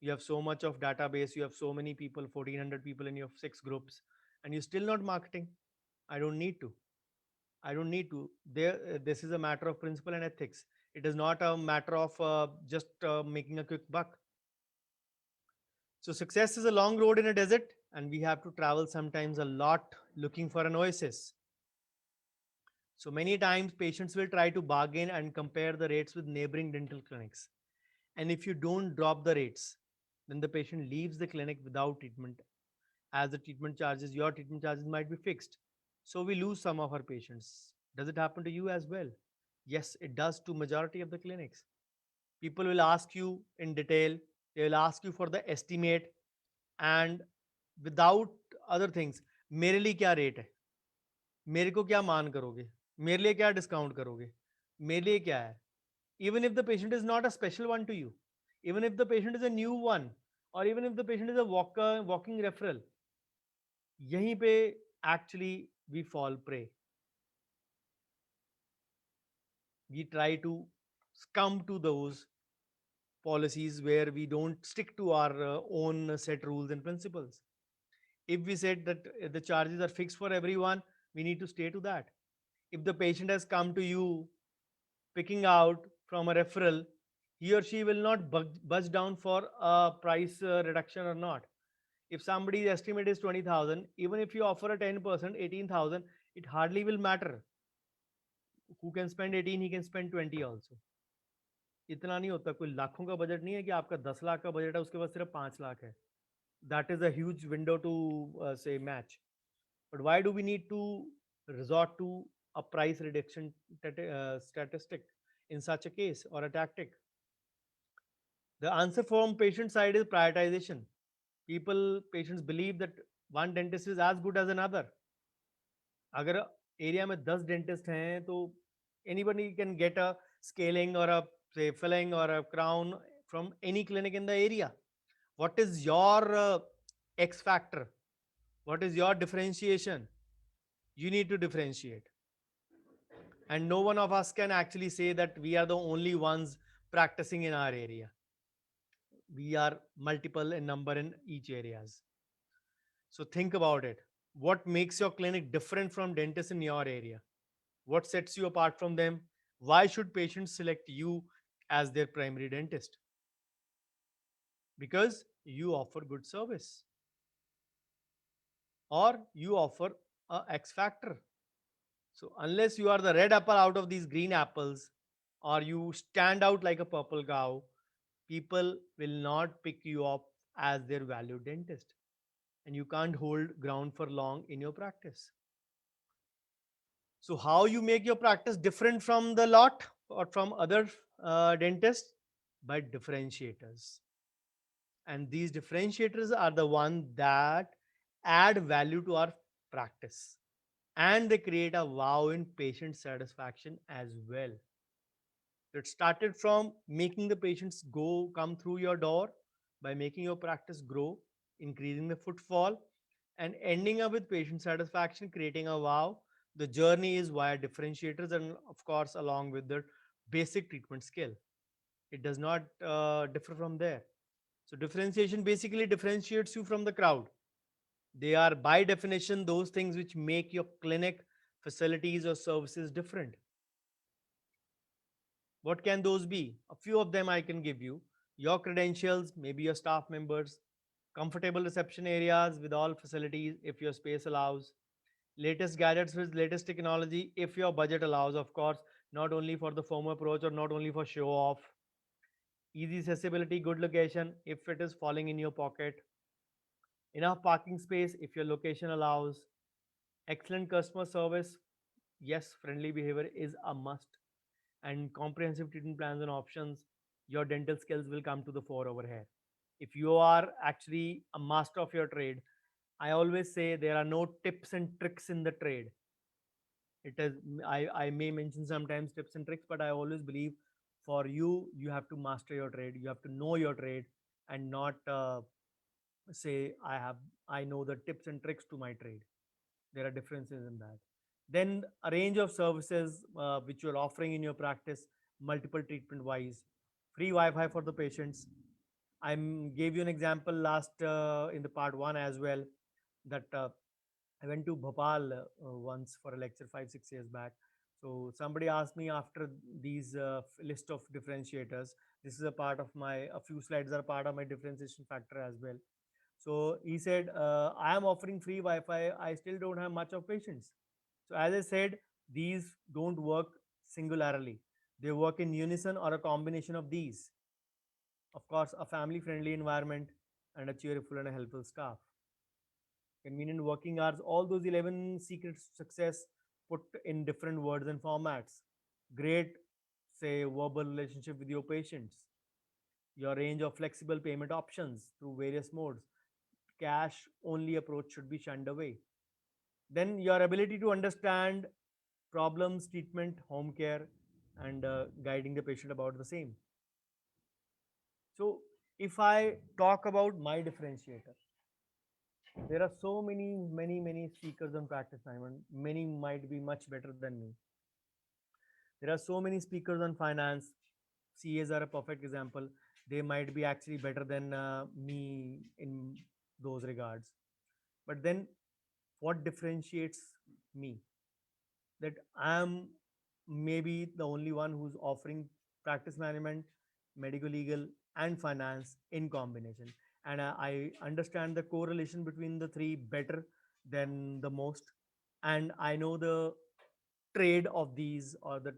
You have so much of database, you have so many people, 1400 people in your 6 groups, and you're still not marketing. I don't need to. I don't need to. This is a matter of principle and ethics. It is not a matter of just making a quick buck. So success is a long road in a desert, and we have to travel sometimes a lot looking for an oasis. So many times patients will try to bargain and compare the rates with neighboring dental clinics. And if you don't drop the rates, then the patient leaves the clinic without treatment, as the treatment charges, your treatment charges might be fixed. So we lose some of our patients. Does it happen to you as well? Yes, it does to majority of the clinics. People will ask you in detail, they will ask you for the estimate, and without other things, मेरे लिए क्या rate है, मेरे को क्या मान करोगे, मेरे लिए क्या डिस्काउंट करोगे, मेरे लिए क्या है. Even if the patient is not a special one to you, even if the patient is a new one, or even if the patient is a walking referral, यहीं पे actually we fall prey. We try to succumb to those policies where we don't stick to our own set rules and principles. If we said that the charges are fixed for everyone, we need to stay to that. If the patient has come to you picking out from a referral, he or she will not budge down for a price reduction or not. If somebody's estimate is 20,000, even if you offer a 10%, 18,000, it hardly will matter. Who can spend 18, he can spend 20 also. इतना नहीं होता. कोई लाखों का budget नहीं है कि आपका 10 लाख का बजट है उसके पास सिर्फ 5 लाख है. That is a huge window to say match. But why do we need to resort to a price reduction statistic in such a case or a tactic? The answer from patient side is prioritization. Patients believe that one dentist is as good as another. अगर area में 10 dentist हैं तो anybody can get a scaling or a say filling or a crown from any clinic in the area. What is your X factor? What is your differentiation? You need to differentiate. And no one of us can actually say that we are the only ones practicing in our area. We are multiple in number in each areas. So think about it. What makes your clinic different from dentists in your area? What sets you apart from them? Why should patients select you as their primary dentist? Because you offer good service or you offer a X factor. So unless you are the red apple out of these green apples or you stand out like a purple cow, people will not pick you up as their valued dentist, and you can't hold ground for long in your practice. So how you make your practice different from the lot or from other dentists? By differentiators. And these differentiators are the one that add value to our practice, and they create a wow in patient satisfaction as well. It started from making the patients go come through your door, by making your practice grow, increasing the footfall, and ending up with patient satisfaction, creating a wow. The journey is via differentiators, and of course, along with the basic treatment skill. It does not differ from there. So, differentiation basically differentiates you from the crowd. They are, by definition, those things which make your clinic, facilities, or services different. What can those be? A few of them I can give you. Your credentials, maybe your staff members, comfortable reception areas with all facilities if your space allows, latest gadgets with latest technology if your budget allows, of course, not only for the former approach or not only for show off, easy accessibility, good location if it is falling in your pocket, enough parking space if your location allows, excellent customer service. Yes, friendly behavior is a must, and comprehensive treatment plans and options. Your dental skills will come to the fore over here. If you are actually a master of your trade, I always say there are no tips and tricks in the trade. It is, I may mention sometimes tips and tricks, but I always believe for you, you have to master your trade. You have to know your trade and not say I know the tips and tricks to my trade. There are differences in that. Then a range of services which you're offering in your practice, multiple treatment wise, free Wi-Fi for the patients. I gave you an example last in the part one as well, that I went to Bhopal once for a lecture 5 6 years back. So somebody asked me after these list of differentiators. This is a part of my, a few slides are part of my differentiation factor as well. So he said, I am offering free Wi-Fi. I still don't have much of patients. So as I said, these don't work singularly. They work in unison or a combination of these. Of course, a family-friendly environment and a cheerful and a helpful staff. Convenient working hours, all those 11 secrets to success put in different words and formats. Great, say, verbal relationship with your patients. Your range of flexible payment options through various modes. Cash only approach should be shunned away. Then your ability to understand problems, treatment, home care, and guiding the patient about the same. So, if I talk about my differentiator, there are so many speakers on practice time, and many might be much better than me. There are so many speakers on finance. CAs are a perfect example. They might be actually better than me in those regards. But then, what differentiates me? That I am maybe the only one who's offering practice management, medical legal, and finance in combination. And I understand the correlation between the three better than the most. And I know the trade of these or the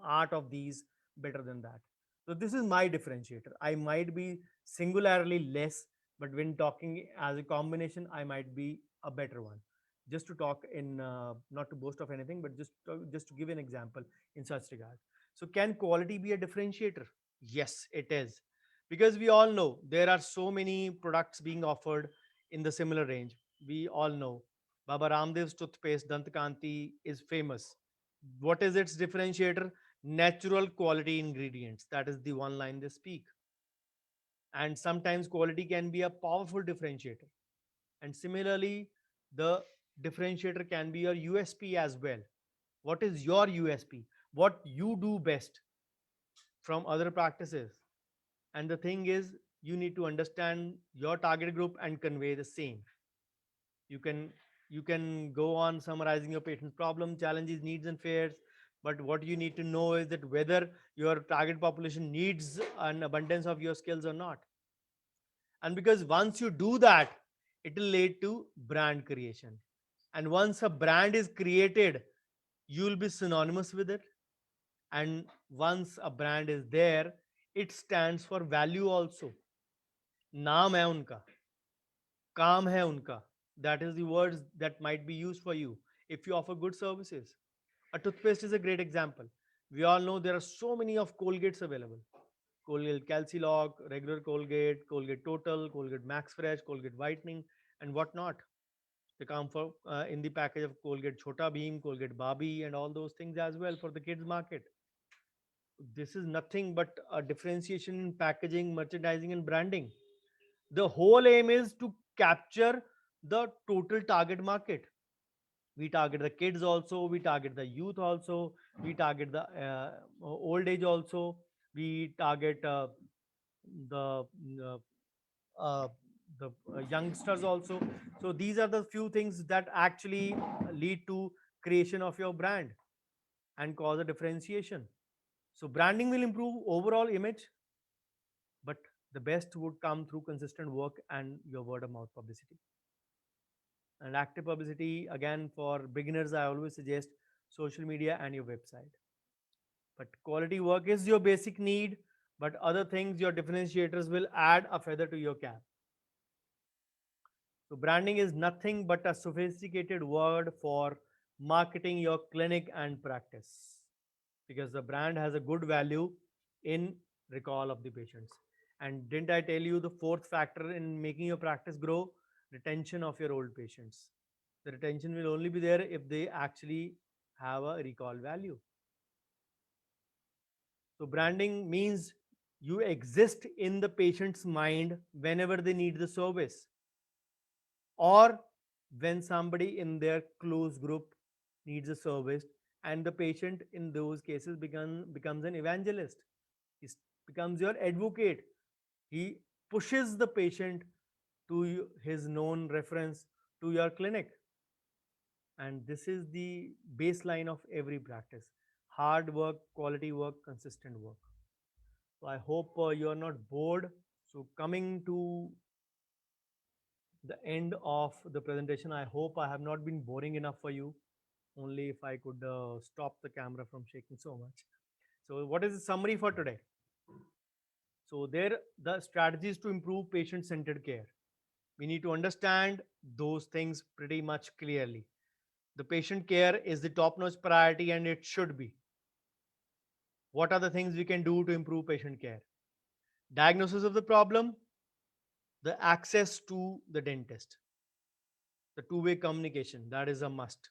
art of these better than that. So this is my differentiator. I might be singularly less, but when talking as a combination, I might be a better one. Just to talk in, not to boast of anything, but just to give an example in such regard. So can quality be a differentiator? Yes, it is, because we all know there are so many products being offered in the similar range. We all know Baba Ramdev's toothpaste Dantkanti is famous. What is its differentiator? Natural quality ingredients. That is the one line they speak. And sometimes quality can be a powerful differentiator. And similarly, the differentiator can be your USP as well. What is your USP? What you do best from other practices? And the thing is, you need to understand your target group and convey the same. You can you can go on summarizing your patient's problem, challenges, needs and fears, but what you need to know is that whether your target population needs an abundance of your skills or not. And because once you do that, it will lead to brand creation. And once a brand is created, you will be synonymous with it. And once a brand is there, it stands for value also. नाम है उनका, काम है उनका. That is the words that might be used for you if you offer good services. A toothpaste is a great example. We all know there are so many of Colgates available. Colgate Calcilock, regular Colgate, Colgate Total, Colgate Max Fresh, Colgate Whitening, and whatnot. They come for in the package of Colgate Chota Beam, Colgate Barbie, and all those things as well for the kids market. This is nothing but a differentiation in packaging, merchandising, and branding. The whole aim is to capture the total target market. We target the kids also, we target the youth also, we target the old age also, we target the uh, uh, the youngsters also. So these are the few things that actually lead to creation of your brand and cause a differentiation. So branding will improve overall image, but the best would come through consistent work and your word of mouth publicity. And active publicity, again, for beginners, I always suggest social media and your website. But quality work is your basic need, but other things, your differentiators will add a feather to your cap. So branding is nothing but a sophisticated word for marketing your clinic and practice, because the brand has a good value in recall of the patients. And didn't I tell you the fourth factor in making your practice grow? Retention of your old patients. The retention will only be there if they actually have a recall value. So branding means you exist in the patient's mind whenever they need the service, or when somebody in their close group needs a service, and the patient in those cases becomes an evangelist. He becomes your advocate. He pushes the patient to his known reference to your clinic. And this is the baseline of every practice: hard work, quality work, consistent work. So I hope you are not bored. So coming to the end of the presentation, I hope I have not been boring enough for you. Only if I could stop the camera from shaking so much. So what is the summary for today? So there, the strategies to improve patient-centered care. We need to understand those things pretty much clearly. The patient care is the top-notch priority, and it should be. What are the things we can do to improve patient care? Diagnosis of the problem, the access to the dentist, the two-way communication, that is a must.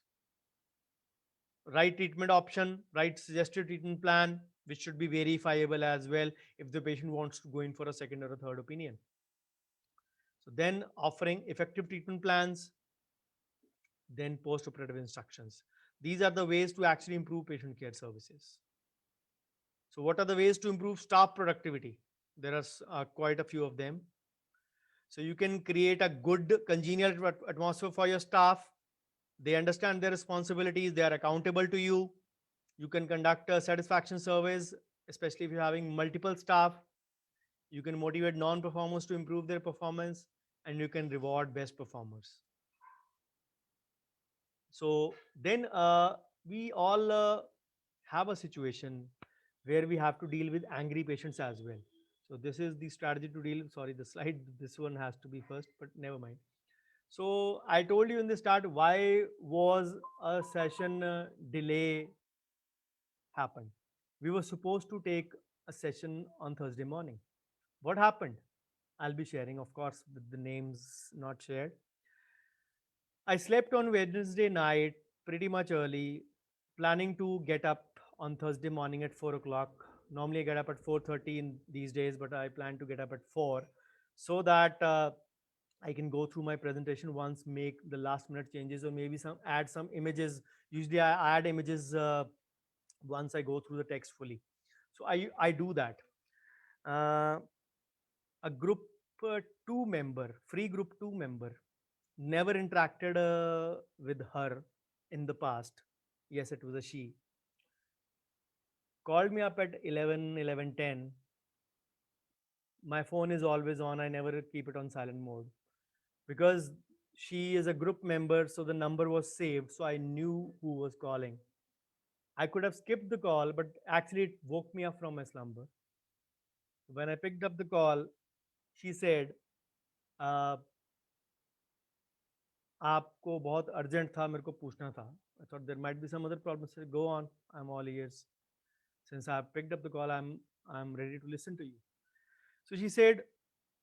Right treatment option, right suggested treatment plan, which should be verifiable as well if the patient wants to go in for a second or a third opinion. So then offering effective treatment plans, then post-operative instructions. These are the ways to actually improve patient care services. So what are the ways to improve staff productivity? There are quite a few of them. So you can create a good congenial atmosphere for your staff. They understand their responsibilities, they are accountable to you. You can conduct satisfaction surveys, especially if you're having multiple staff. You can motivate non-performers to improve their performance, and you can reward best performers. So then we all have a situation where we have to deal with angry patients as well. So this is the strategy to deal. Sorry, the slide. This one has to be first, but never mind. So I told you in the start why was a session delay happened. We were supposed to take a session on Thursday morning. What happened? I'll be sharing, of course, with the names not shared. I slept on Wednesday night pretty much early, planning to get up on Thursday morning at 4 o'clock. Normally, I get up at 4:30 in these days, but I plan to get up at 4 so that I can go through my presentation once, make the last minute changes, or maybe some add some images. Usually, I add images once I go through the text fully. So I do that. Uh, A group 2 member, free group 2 member, never interacted with her in the past. Yes, it was a she. Called me up at 11:10. My phone is always on. I never keep it on silent mode because she is a group member, so the number was saved, so I knew who was calling. I could have skipped the call, but actually it woke me up from my slumber. When I picked up the call, she said, "Uh, आपको बहुत urgent था, मेरे को पूछना था." I thought there might be some other problem. I said, "Go on, I'm all ears. Since I picked up the call, I'm ready to listen to you." So she said,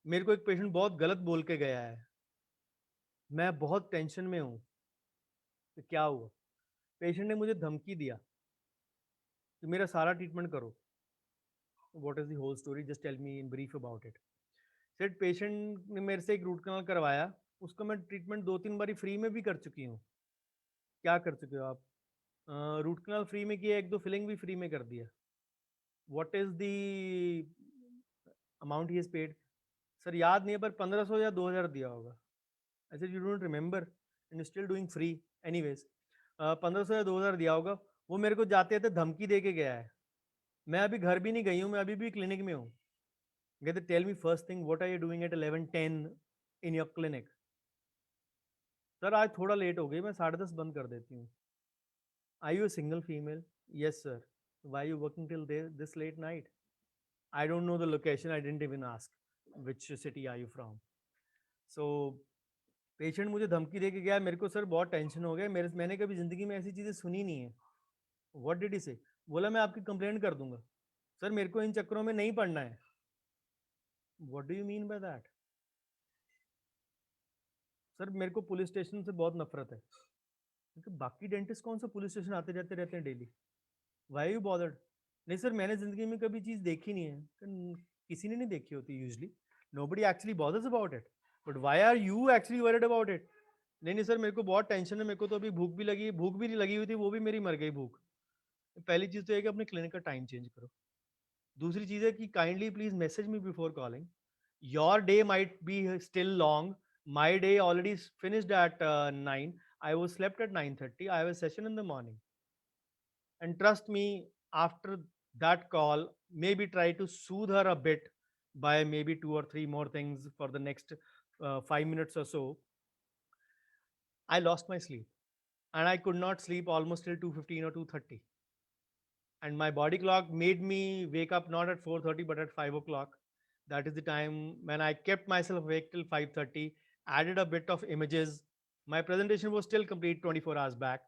मेरे को एक patient बहुत गलत बोल के गया है, मैं बहुत टेंशन में हूँ। तो क्या हुआ? पेशेंट ने मुझे धमकी दिया कि मेरा सारा ट्रीटमेंट करो। What is the whole story, just tell me in brief about it. Said patient ने मेरे से एक रूट कनाल करवाया, उसको मैं ट्रीटमेंट 2-3 बारी फ्री में भी कर चुकी हूँ। क्या कर चुके हो आप? रूट कनाल फ्री में किया, 1-2 फिलिंग भी फ्री में कर दिया। What is the amount he has paid? Sir याद नहीं है, पर 1500 या 2000 दिया होगा। I said, you don't remember and you still doing free. Anyways, 1500 या 2000 दिया होगा। वो मेरे को जाते जाते धमकी दे के गया है। मैं अभी घर भी नहीं गई हूँ, मैं अभी भी क्लिनिक में हूँ। कहते, tell me first thing, what are you doing at 11:10 in your clinic? Sir आज थोड़ा लेट हो गई, मैं 10:30 बंद कर देती हूँ। I you single female? Yes sir. Why you working till this late night? I don't know the location, I didn't even ask which city are you from. So patient मुझे धमकी दे के गया, मेरे को सर बहुत टेंशन हो गया, मैंने कभी जिंदगी में ऐसी चीज़ें सुनी नहीं है। व्हाट डिड ही से? बोला मैं आपकी कंप्लेंट कर दूंगा। सर मेरे को इन चक्करों में नहीं पड़ना है। What do you mean by that? Sir मेरे को पुलिस स्टेशन से बहुत नफरत है, क्योंकि बाकी डेंटिस्ट कौन सा पुलिस स्टेशन आते जाते रहते हैं डेली। Why you bothered? नहीं सर, मैंने जिंदगी में कभी चीज़ देखी नहीं है। किसी ने नहीं देखी होती usually. Nobody actually bothers about it, but why are you actually worried about it? नहीं नहीं सर, मेरे को बहुत टेंशन है, मेरे को तो अभी भूख भी लगी, भूख भी नहीं लगी हुई थी, वो भी मेरी मर गई भूख। पहली चीज़ तो है कि अपने क्लिनिक का टाइम चेंज करो। दूसरी चीज़ है कि kindly please message me before calling. Your day might be still long, my day already finished at 9. I was slept at 9:30. I have a session in the morning. And trust me, after that call, maybe try to soothe her a bit by maybe 2 or 3 more things for the next 5 minutes or so. I lost my sleep and I could not sleep almost till 2:15 or 2:30. And my body clock made me wake up not at 4:30 but at 5 o'clock. That is the time when I kept myself awake till 5:30, added a bit of images. My presentation was still complete 24 hours back,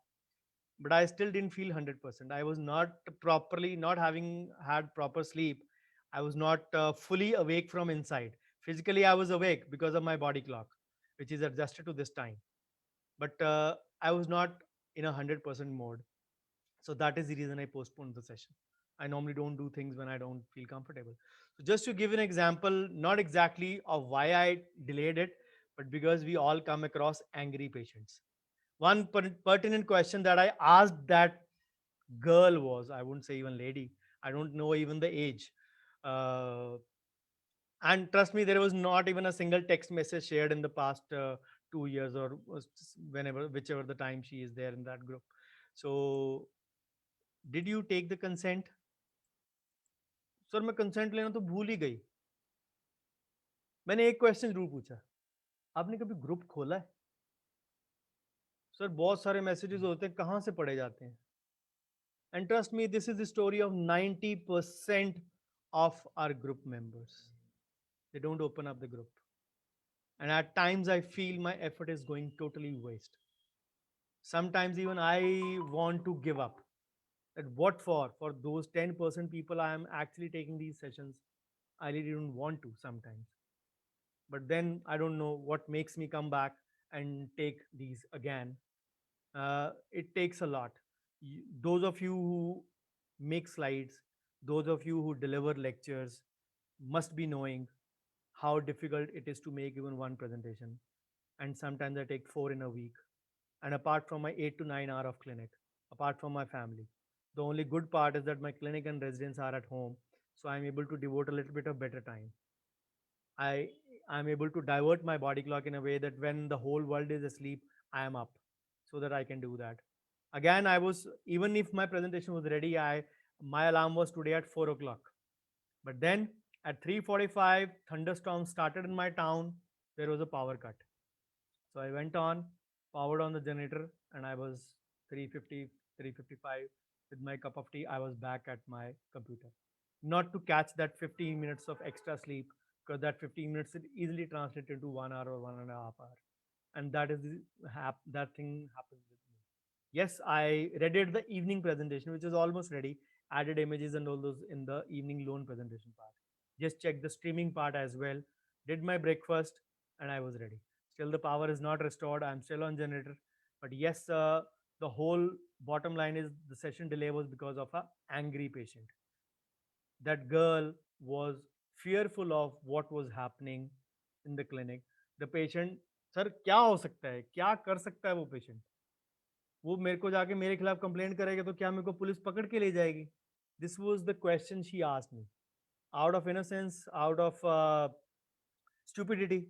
but I still didn't feel 100%. I was not properly, not having had proper sleep. I was not fully awake from inside. Physically, I was awake because of my body clock, which is adjusted to this time. But I was not in 100% mode. So that is the reason I postponed the session. I normally don't do things when I don't feel comfortable. So just to give an example, not exactly of why I delayed it, but because we all come across angry patients. One pertinent question that I asked that girl was, I wouldn't say even lady, I don't know even the age. Uh, and trust me, there was not even a single text message shared in the past 2 years or whenever, whichever the time she is there in that group. So, did you take the consent? Sir मैं consent लेना तो भूल ही गई। मैंने एक question जरूर पूछा, आपने कभी ग्रुप खोला है? सर बहुत सारे मैसेजेस होते हैं, कहाँ से पढ़े जाते हैं? And trust me, this is the story of 90% of our group members. They don't open up the group. And at times I feel my effort is going totally waste. Sometimes even I want to give up. That what for? For those 10% people I am actually taking these sessions, I really don't want to sometimes. But then I don't know what makes me come back and take these again. It takes a lot. Those of you who make slides, those of you who deliver lectures, must be knowing how difficult it is to make even one presentation. And sometimes I take 4 in a week. And apart from my 8 to 9 hour of clinic, apart from my family, the only good part is that my clinic and residents are at home. So I'm able to devote a little bit of better time. I I'm able to divert my body clock in a way that when the whole world is asleep, I am up, so that I can do that. Again, I was, even if my presentation was ready, I my alarm was today at 4 o'clock. But then at 3:45, thunderstorm started in my town. There was a power cut. So I went on, powered on the generator, and I was 3:50, 3:55 with my cup of tea. I was back at my computer. Not to catch that 15 minutes of extra sleep, because that 15 minutes it easily translates into 1 hour or 1.5 hour. And that is that thing happens with me. Yes, I readied the evening presentation, which is almost ready. Added images and all those in the evening loan presentation part. Just checked the streaming part as well. Did my breakfast, and I was ready. Still, the power is not restored. I'm still on generator. But yes, the whole bottom line is the session delay was because of a angry patient. That girl was fearful of what was happening in the clinic. The patient, sir क्या हो सकता है, क्या कर सकता है वो patient? वो मेरे को जाके मेरे खिलाफ कंप्लेंट करेगा तो क्या मेरे को पुलिस पकड़ के ले जाएगी? This was the question she asked me. Out of innocence, out of stupidity,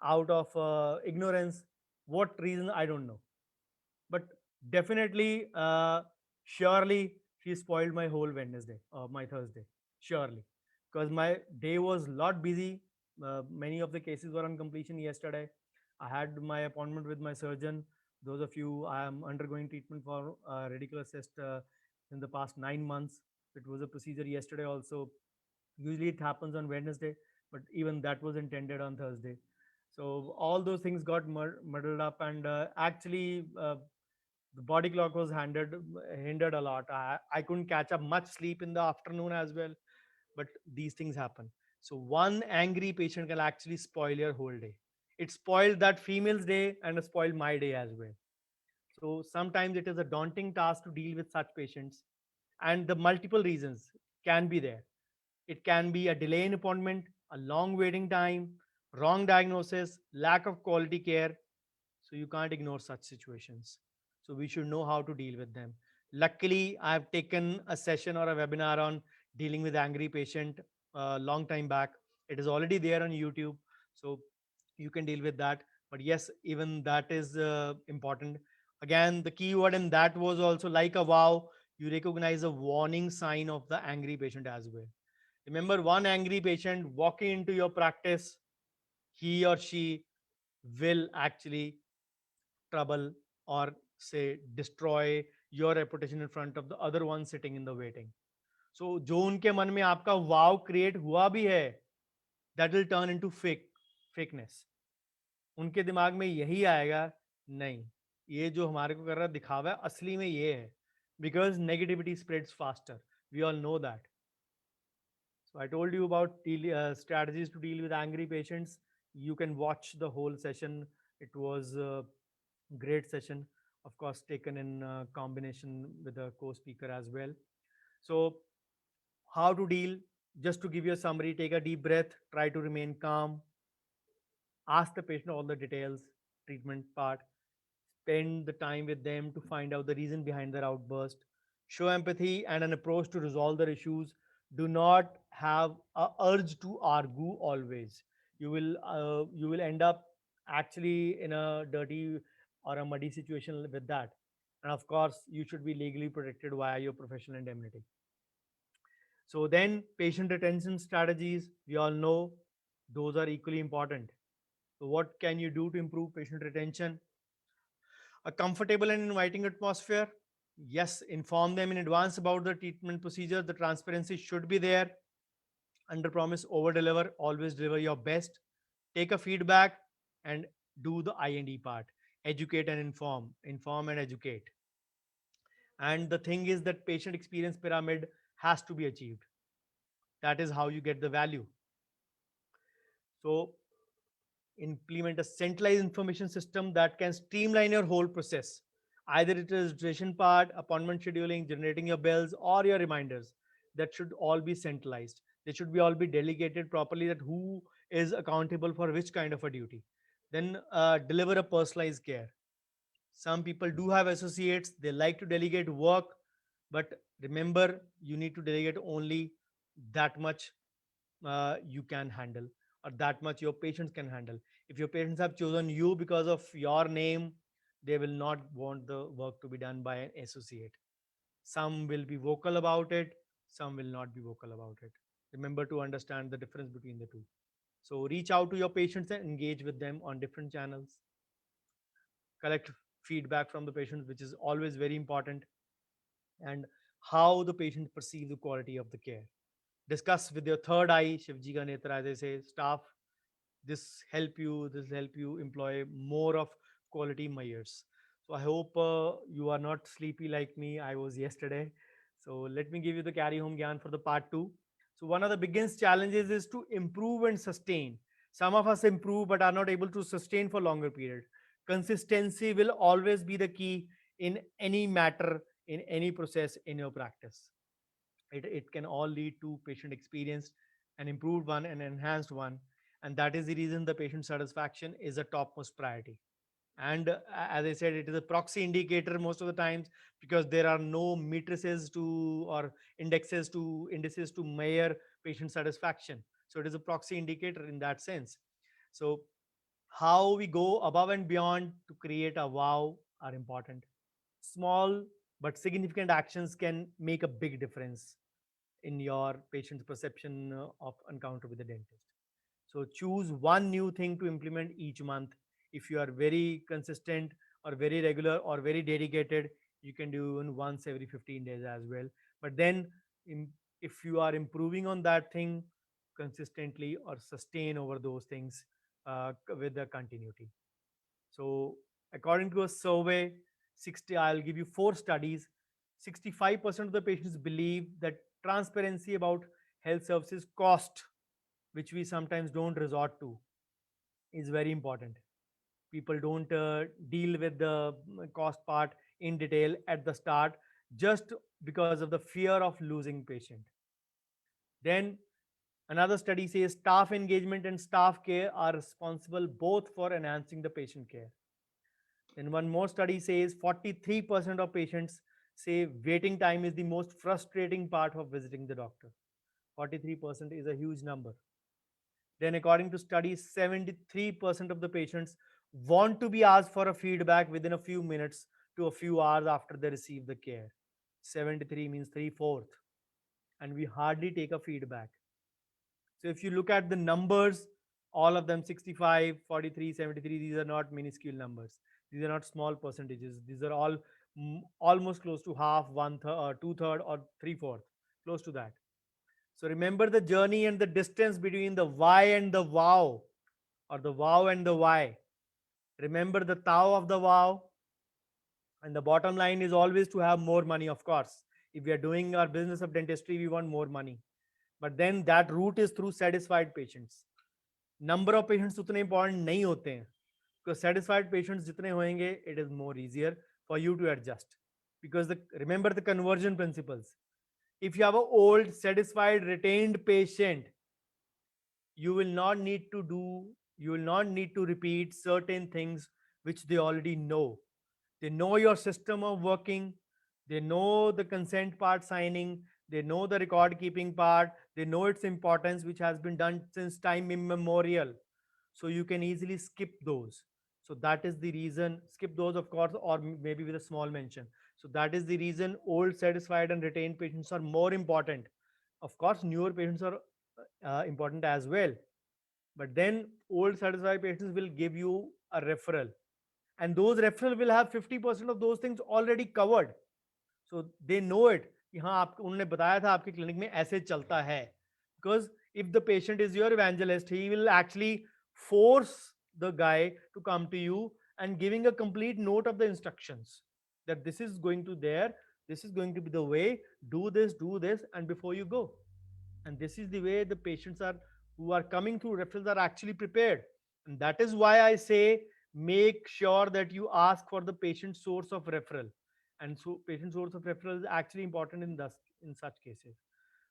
out of ignorance, what reason I don't know. But definitely, surely she spoiled my whole Wednesday or my Thursday. Surely, because my day was a lot busy. Many of the cases were on completion yesterday. I had my appointment with my surgeon. Those of you, I am undergoing treatment for radicular cyst in the past 9 months. It was a procedure yesterday also. Usually it happens on Wednesday, but even that was intended on Thursday. So all those things got muddled up, and actually the body clock was hindered a lot. I couldn't catch up much sleep in the afternoon as well, but these things happen. So one angry patient can actually spoil your whole day. It spoiled that female's day and it spoiled my day as well. So sometimes it is a daunting task to deal with such patients, and the multiple reasons can be there. It can be a delay in appointment, a long waiting time, wrong diagnosis, lack of quality care. So you can't ignore such situations. So we should know how to deal with them. Luckily, I've taken a session or a webinar on dealing with angry patient a long time back. It is already there on YouTube, so you can deal with that. But yes, even that is important. Again, the keyword in that was also like a wow. You recognize a warning sign of the angry patient as well. Remember, one angry patient walking into your practice, he or she will actually trouble or say destroy your reputation in front of the other one sitting in the waiting. So जो उनके मन में आपका wow create हुआ भी है, that will turn into fakeness. उनके दिमाग में यही आएगा, नहीं, ये जो हमारे को कर रहा है दिखावा है, असली में ये है. Because negativity spreads faster, we all know that. So I told you about strategies to deal with angry patients. You can watch the whole session. It was a great session, of course, taken in combination with a co-speaker as well. So how to deal? Just to give you a summary, take a deep breath, try to remain calm, ask the patient all the details, treatment part, spend the time with them to find out the reason behind their outburst, show empathy and an approach to resolve their issues. Do not have a urge to argue always. You will end up actually in a dirty or a muddy situation with that. And of course, you should be legally protected via your professional indemnity. So then patient retention strategies, we all know those are equally important. So what can you do to improve patient retention? A comfortable and inviting atmosphere. Yes, inform them in advance about the treatment procedure. The transparency should be there. Under promise, over deliver. Always deliver your best. Take a feedback and do the I&E part. Educate and inform. Inform and educate. And the thing is that patient experience pyramid has to be achieved. That is how you get the value. So implement a centralized information system that can streamline your whole process. Either it is registration part, appointment scheduling, generating your bills, or your reminders. That should all be centralized. They should be all be delegated properly. That who is accountable for which kind of a duty. Then deliver a personalized care. Some people do have associates. They like to delegate work, but remember, you need to delegate only that much you can handle. or that much your patients can handle. If your patients have chosen you because of your name, they will not want the work to be done by an associate. Some will be vocal about it, some will not be vocal about it. Remember to understand the difference between the two. So reach out to your patients and engage with them on different channels. Collect feedback from the patients, which is always very important, and how the patient perceive the quality of the care. Discuss with your third eye, Shivji ka netra, as I say, staff. This help you employ more of quality measures. So I hope you are not sleepy like me. I was yesterday. So let me give you the carry home gyan for the part two. So one of the biggest challenges is to improve and sustain. Some of us improve but are not able to sustain for longer period. Consistency will always be the key in any matter, in any process in your practice. It can all lead to patient experience, an improved one, an enhanced one. And that is the reason the patient satisfaction is a topmost priority. And as I said, it is a proxy indicator most of the times, because there are no matrices to or indices to measure patient satisfaction. So it is a proxy indicator in that sense. So how we go above and beyond to create a wow are important. Small but significant actions can make a big difference in your patient's perception of encounter with the dentist. So choose one new thing to implement each month. If you are very consistent or very regular or very dedicated, you can do even once every 15 days as well. But then, if you are improving on that thing consistently or sustain over those things with the continuity. So, according to a survey, 60, I'll give you four studies. 65% of the patients believe that transparency about health services cost, which we sometimes don't resort to, is very important. People don't deal with the cost part in detail at the start, just because of the fear of losing patient. Then another study says staff engagement and staff care are responsible both for enhancing the patient care. Then one more study says 43% of patients say waiting time is the most frustrating part of visiting the doctor. 43% is a huge number. Then, according to studies, 73% of the patients want to be asked for a feedback within a few minutes to a few hours after they receive the care. 73 means three-fourth, and we hardly take a feedback. So, if you look at the numbers, all of them 65, 43, 73, these are not minuscule numbers. These are not small percentages. These are all almost close to half, one third, or two-third, or three-fourth, close to that. So remember the journey and the distance between the why and the wow, or the wow and the why. Remember the tau of the wow, and the bottom line is always to have more money, of course. If we are doing our business of dentistry, we want more money. But then that route is through satisfied patients. Number of patients उतने important नहीं होते हैं. Because satisfied patients जितने होंगे, it is more easier for you to adjust. Because remember the conversion principles. If you have an old, satisfied, retained patient, you will not need to do you will not need to repeat certain things which they already know. They know your system of working, they know the consent part signing, they know the record keeping part, they know its importance, which has been done since time immemorial. So you can easily skip those. So that is the reason, skip those of course, or maybe with a small mention. So that is the reason old, satisfied, and retained patients are more important. Of course, newer patients are important as well, but then old satisfied patients will give you a referral, and those referral will have 50% of those things already covered. So they know it कि हाँ आप उन्होंने बताया था आपके clinic में ऐसे चलता है. Because if the patient is your evangelist, he will actually force the guy to come to you and giving a complete note of the instructions, that this is going to there, this is going to be the way, do this, and before you go. And this is the way the patients are who are coming through referrals are actually prepared. And that is why I say make sure that you ask for the patient source of referral. And so patient source of referral is actually important in such cases.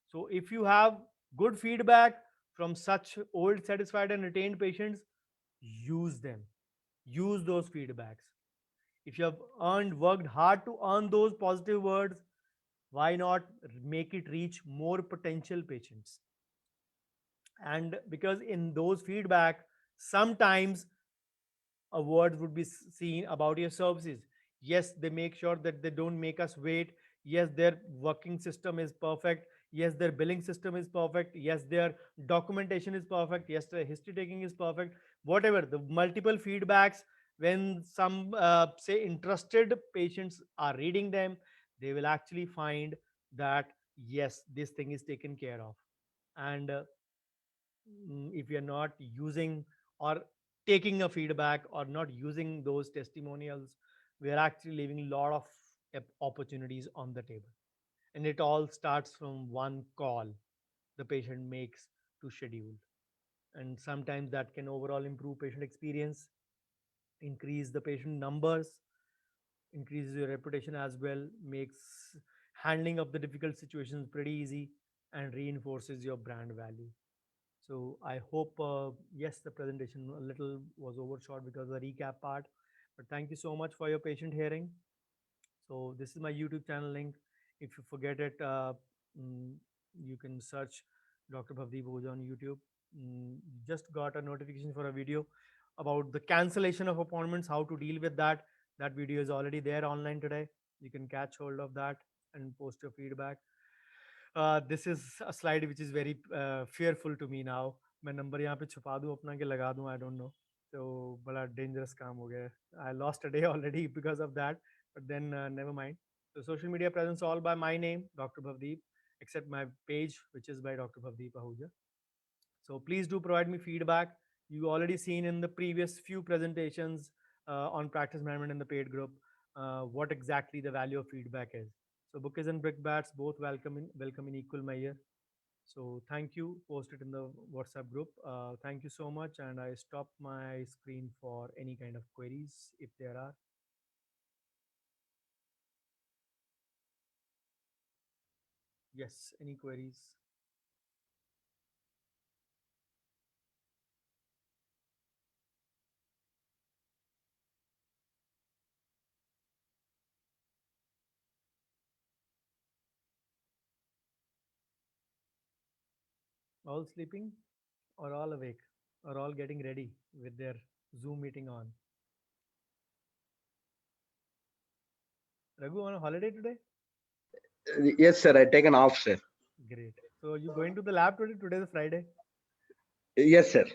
So if you have good feedback from such old, satisfied, and retained patients, use them. Use those feedbacks. If you have worked hard to earn those positive words, why not make it reach more potential patients? And because in those feedback, sometimes a word would be seen about your services. Yes, they make sure that they don't make us wait. Yes, their working system is perfect. Yes, their billing system is perfect. Yes, their documentation is perfect. Yes, their history taking is perfect. Whatever the multiple feedbacks, when some say interested patients are reading them, they will actually find that yes, this thing is taken care of. And if you're not using or taking a feedback or not using those testimonials, we are actually leaving a lot of opportunities on the table. And it all starts from one call the patient makes to schedule. And sometimes that can overall improve patient experience, increase the patient numbers, increases your reputation as well, makes handling of the difficult situations pretty easy, and reinforces your brand value. So I hope, yes, the presentation a little was overshot because of the recap part, but thank you so much for your patient hearing. So this is my YouTube channel link. If you forget it, mm, you can search Dr. Bhavdeep Oja on YouTube. Just got a notification for a video about the cancellation of appointments, how to deal with that. That video is already there online today. You can catch hold of that and post your feedback. This is a slide which is very fearful to me now. मैं number यहाँ पे छुपा दूँ अपना के लगा दूँ, I don't know. तो बड़ा dangerous काम हो गया है. I lost a day already because of that, but then never mind. So social media presence all by my name, Dr. Bhavdeep, except my page, which is by Dr. Bhavdeep Ahuja. So please do provide me feedback. You already seen in the previous few presentations on practice management in the paid group what exactly the value of feedback is. So bookies and brickbats both welcome in equal measure. So thank you. Post it in the WhatsApp group. Thank you so much, and I stop my screen for any kind of queries if there are. Yes, any queries? All sleeping, or all awake, or all getting ready with their Zoom meeting on? Raghu on a holiday today? Yes, sir. I taken off, sir. Great. So you going to the lab today? Today is Friday. Yes, sir.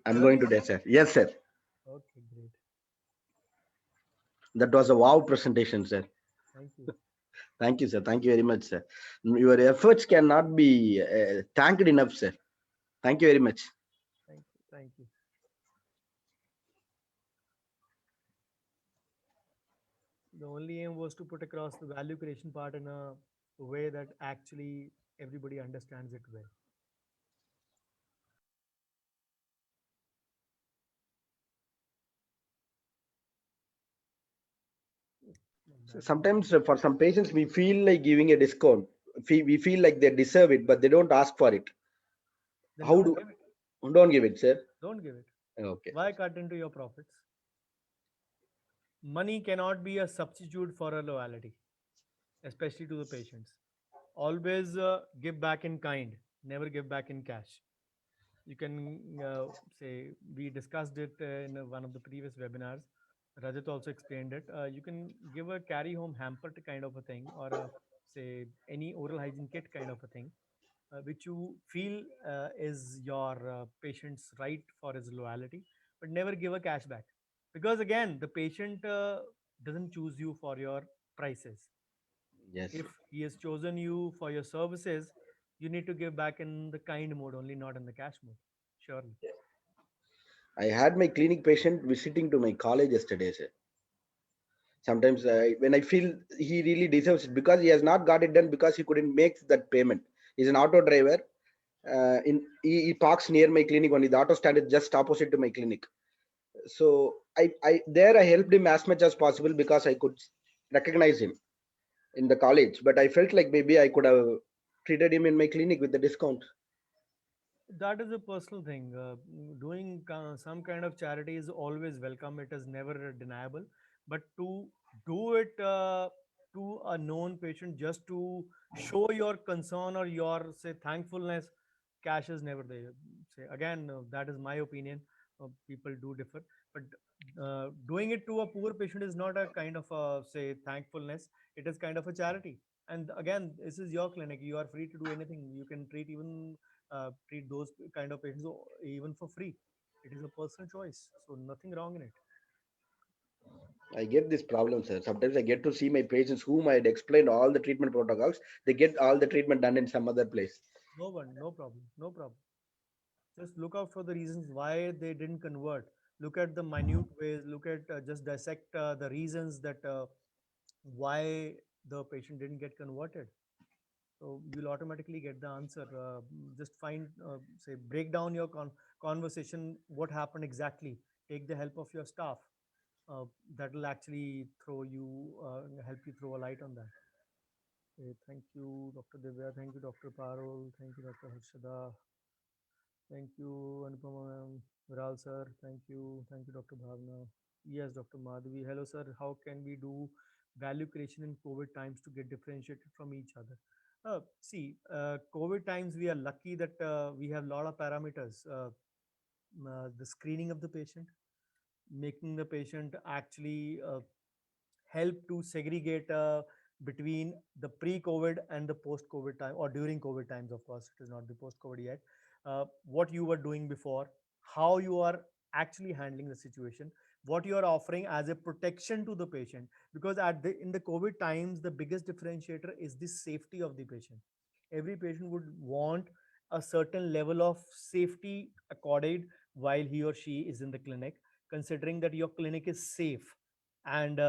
I'm going Really? today, sir. Yes, sir. Okay, great. That was a wow presentation, sir. Thank you. Thank you, sir. Thank you very much, sir. Your efforts cannot be thanked enough, sir. Thank you very much. Thank you. Thank you. The only aim was to put across the value creation part in a way that actually everybody understands it well. Not So that much. sometimes for some patients, we feel like giving a discount. We feel like they deserve it, but they don't ask for it. Then How don't do give it. don't give it, sir? Don't give it. Okay. Why cut into your profits? Money cannot be a substitute for a loyalty, especially to the patients. Always give back in kind, never give back in cash. You can say, we discussed it in one of the previous webinars. Rajat also explained it. You can give a carry home hamper kind of a thing, or a, say, any oral hygiene kit kind of a thing, which you feel is your patient's right for his loyalty, but never give a cashback, because again the patient doesn't choose you for your prices. Yes. If he has chosen you for your services, you need to give back in the kind mode only, not in the cash mode. Surely. I had my clinic patient visiting to my college yesterday, sir. Sometimes when I feel he really deserves it because he has not got it done because he couldn't make that payment. He's an auto driver. He parks near my clinic only. The auto stand is just opposite to my clinic. So I there I helped him as much as possible because I could recognize him in the college. But I felt like maybe I could have treated him in my clinic with the discount. That is a personal thing. Doing some kind of charity is always welcome. It is never deniable. But to do it to a known patient just to show your concern or your, say, thankfulness, cash is never there. Say again, that is my opinion. People do differ, but doing it to a poor patient is not a kind of say thankfulness. It is kind of a charity. And again, this is your clinic. You are free to do anything. You can treat even treat those kind of patients even for free. It is a personal choice, so nothing wrong in it. I get this problem, sir. Sometimes I get to see my patients whom I had explained all the treatment protocols. They get all the treatment done in some other place. No one, no problem, no problem. Just look out for the reasons why they didn't convert. Look at the minute ways. Look at just dissect the reasons that why the patient didn't get converted. So you'll automatically get the answer. Just find, say, break down your conversation. What happened exactly? Take the help of your staff. That will actually help you throw a light on that. Okay, thank you, Dr. Divya. Thank you, Dr. Parul. Thank you, Dr. Harshada. Thank you, Anupama ma'am. Viral sir. Thank you. Thank you, Dr. Bhavna. Yes, Dr. Madhavi. Hello, sir. How can we do value creation in COVID times to get differentiated from each other? COVID times, we are lucky that we have a lot of parameters. The screening of the patient, making the patient actually help to segregate between the pre-COVID and the post-COVID time, or during COVID times. Of course, it is not the post-COVID yet. What you were doing before, how you are actually handling the situation, what you are offering as a protection to the patient. Because in the COVID times, the biggest differentiator is the safety of the patient. Every patient would want a certain level of safety accorded while he or she is in the clinic, considering that your clinic is safe, and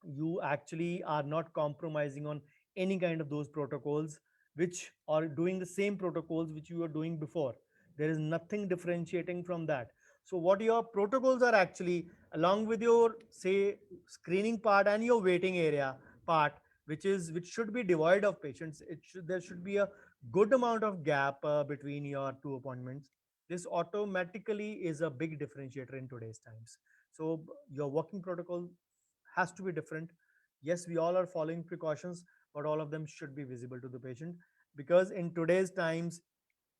you actually are not compromising on any kind of those protocols, which are doing the same protocols which you were doing before. There is nothing differentiating from that. So what your protocols are actually, along with your, say, screening part and your waiting area part, which should be devoid of patients. There should be a good amount of gap between your two appointments. This automatically is a big differentiator in today's times. So your working protocol has to be different. Yes, we all are following precautions, but all of them should be visible to the patient, because in today's times,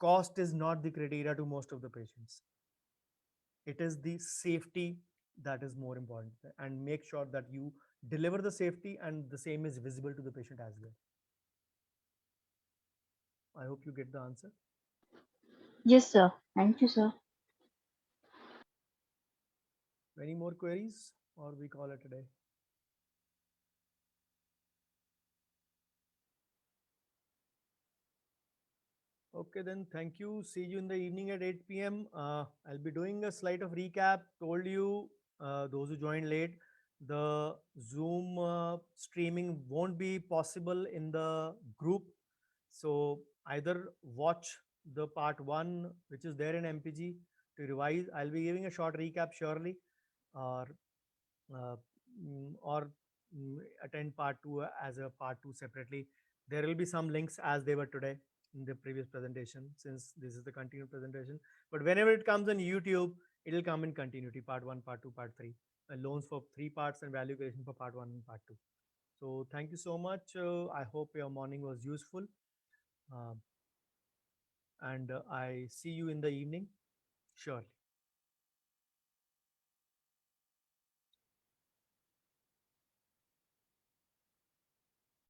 cost is not the criteria to most of the patients. It is the safety that is more important, and make sure that you deliver the safety and the same is visible to the patient as well. I hope you get the answer. Yes, sir. Thank you, sir. Any more queries, or we call it a day? Okay, then thank you. See you in the evening at 8 p.m. I'll be doing a slight of recap. Told you, those who joined late, the Zoom streaming won't be possible in the group. So either watch the part one, which is there in MPG, to revise. I'll be giving a short recap surely, or uh, attend part two as a part two separately. There will be some links as they were today in the previous presentation, since this is the continued presentation. But whenever it comes on YouTube, it will come in continuity: part one, part two, part three. Loans for three parts and value creation for part one and part two. So thank you so much. I hope your morning was useful. Um, and I see you in the evening, surely.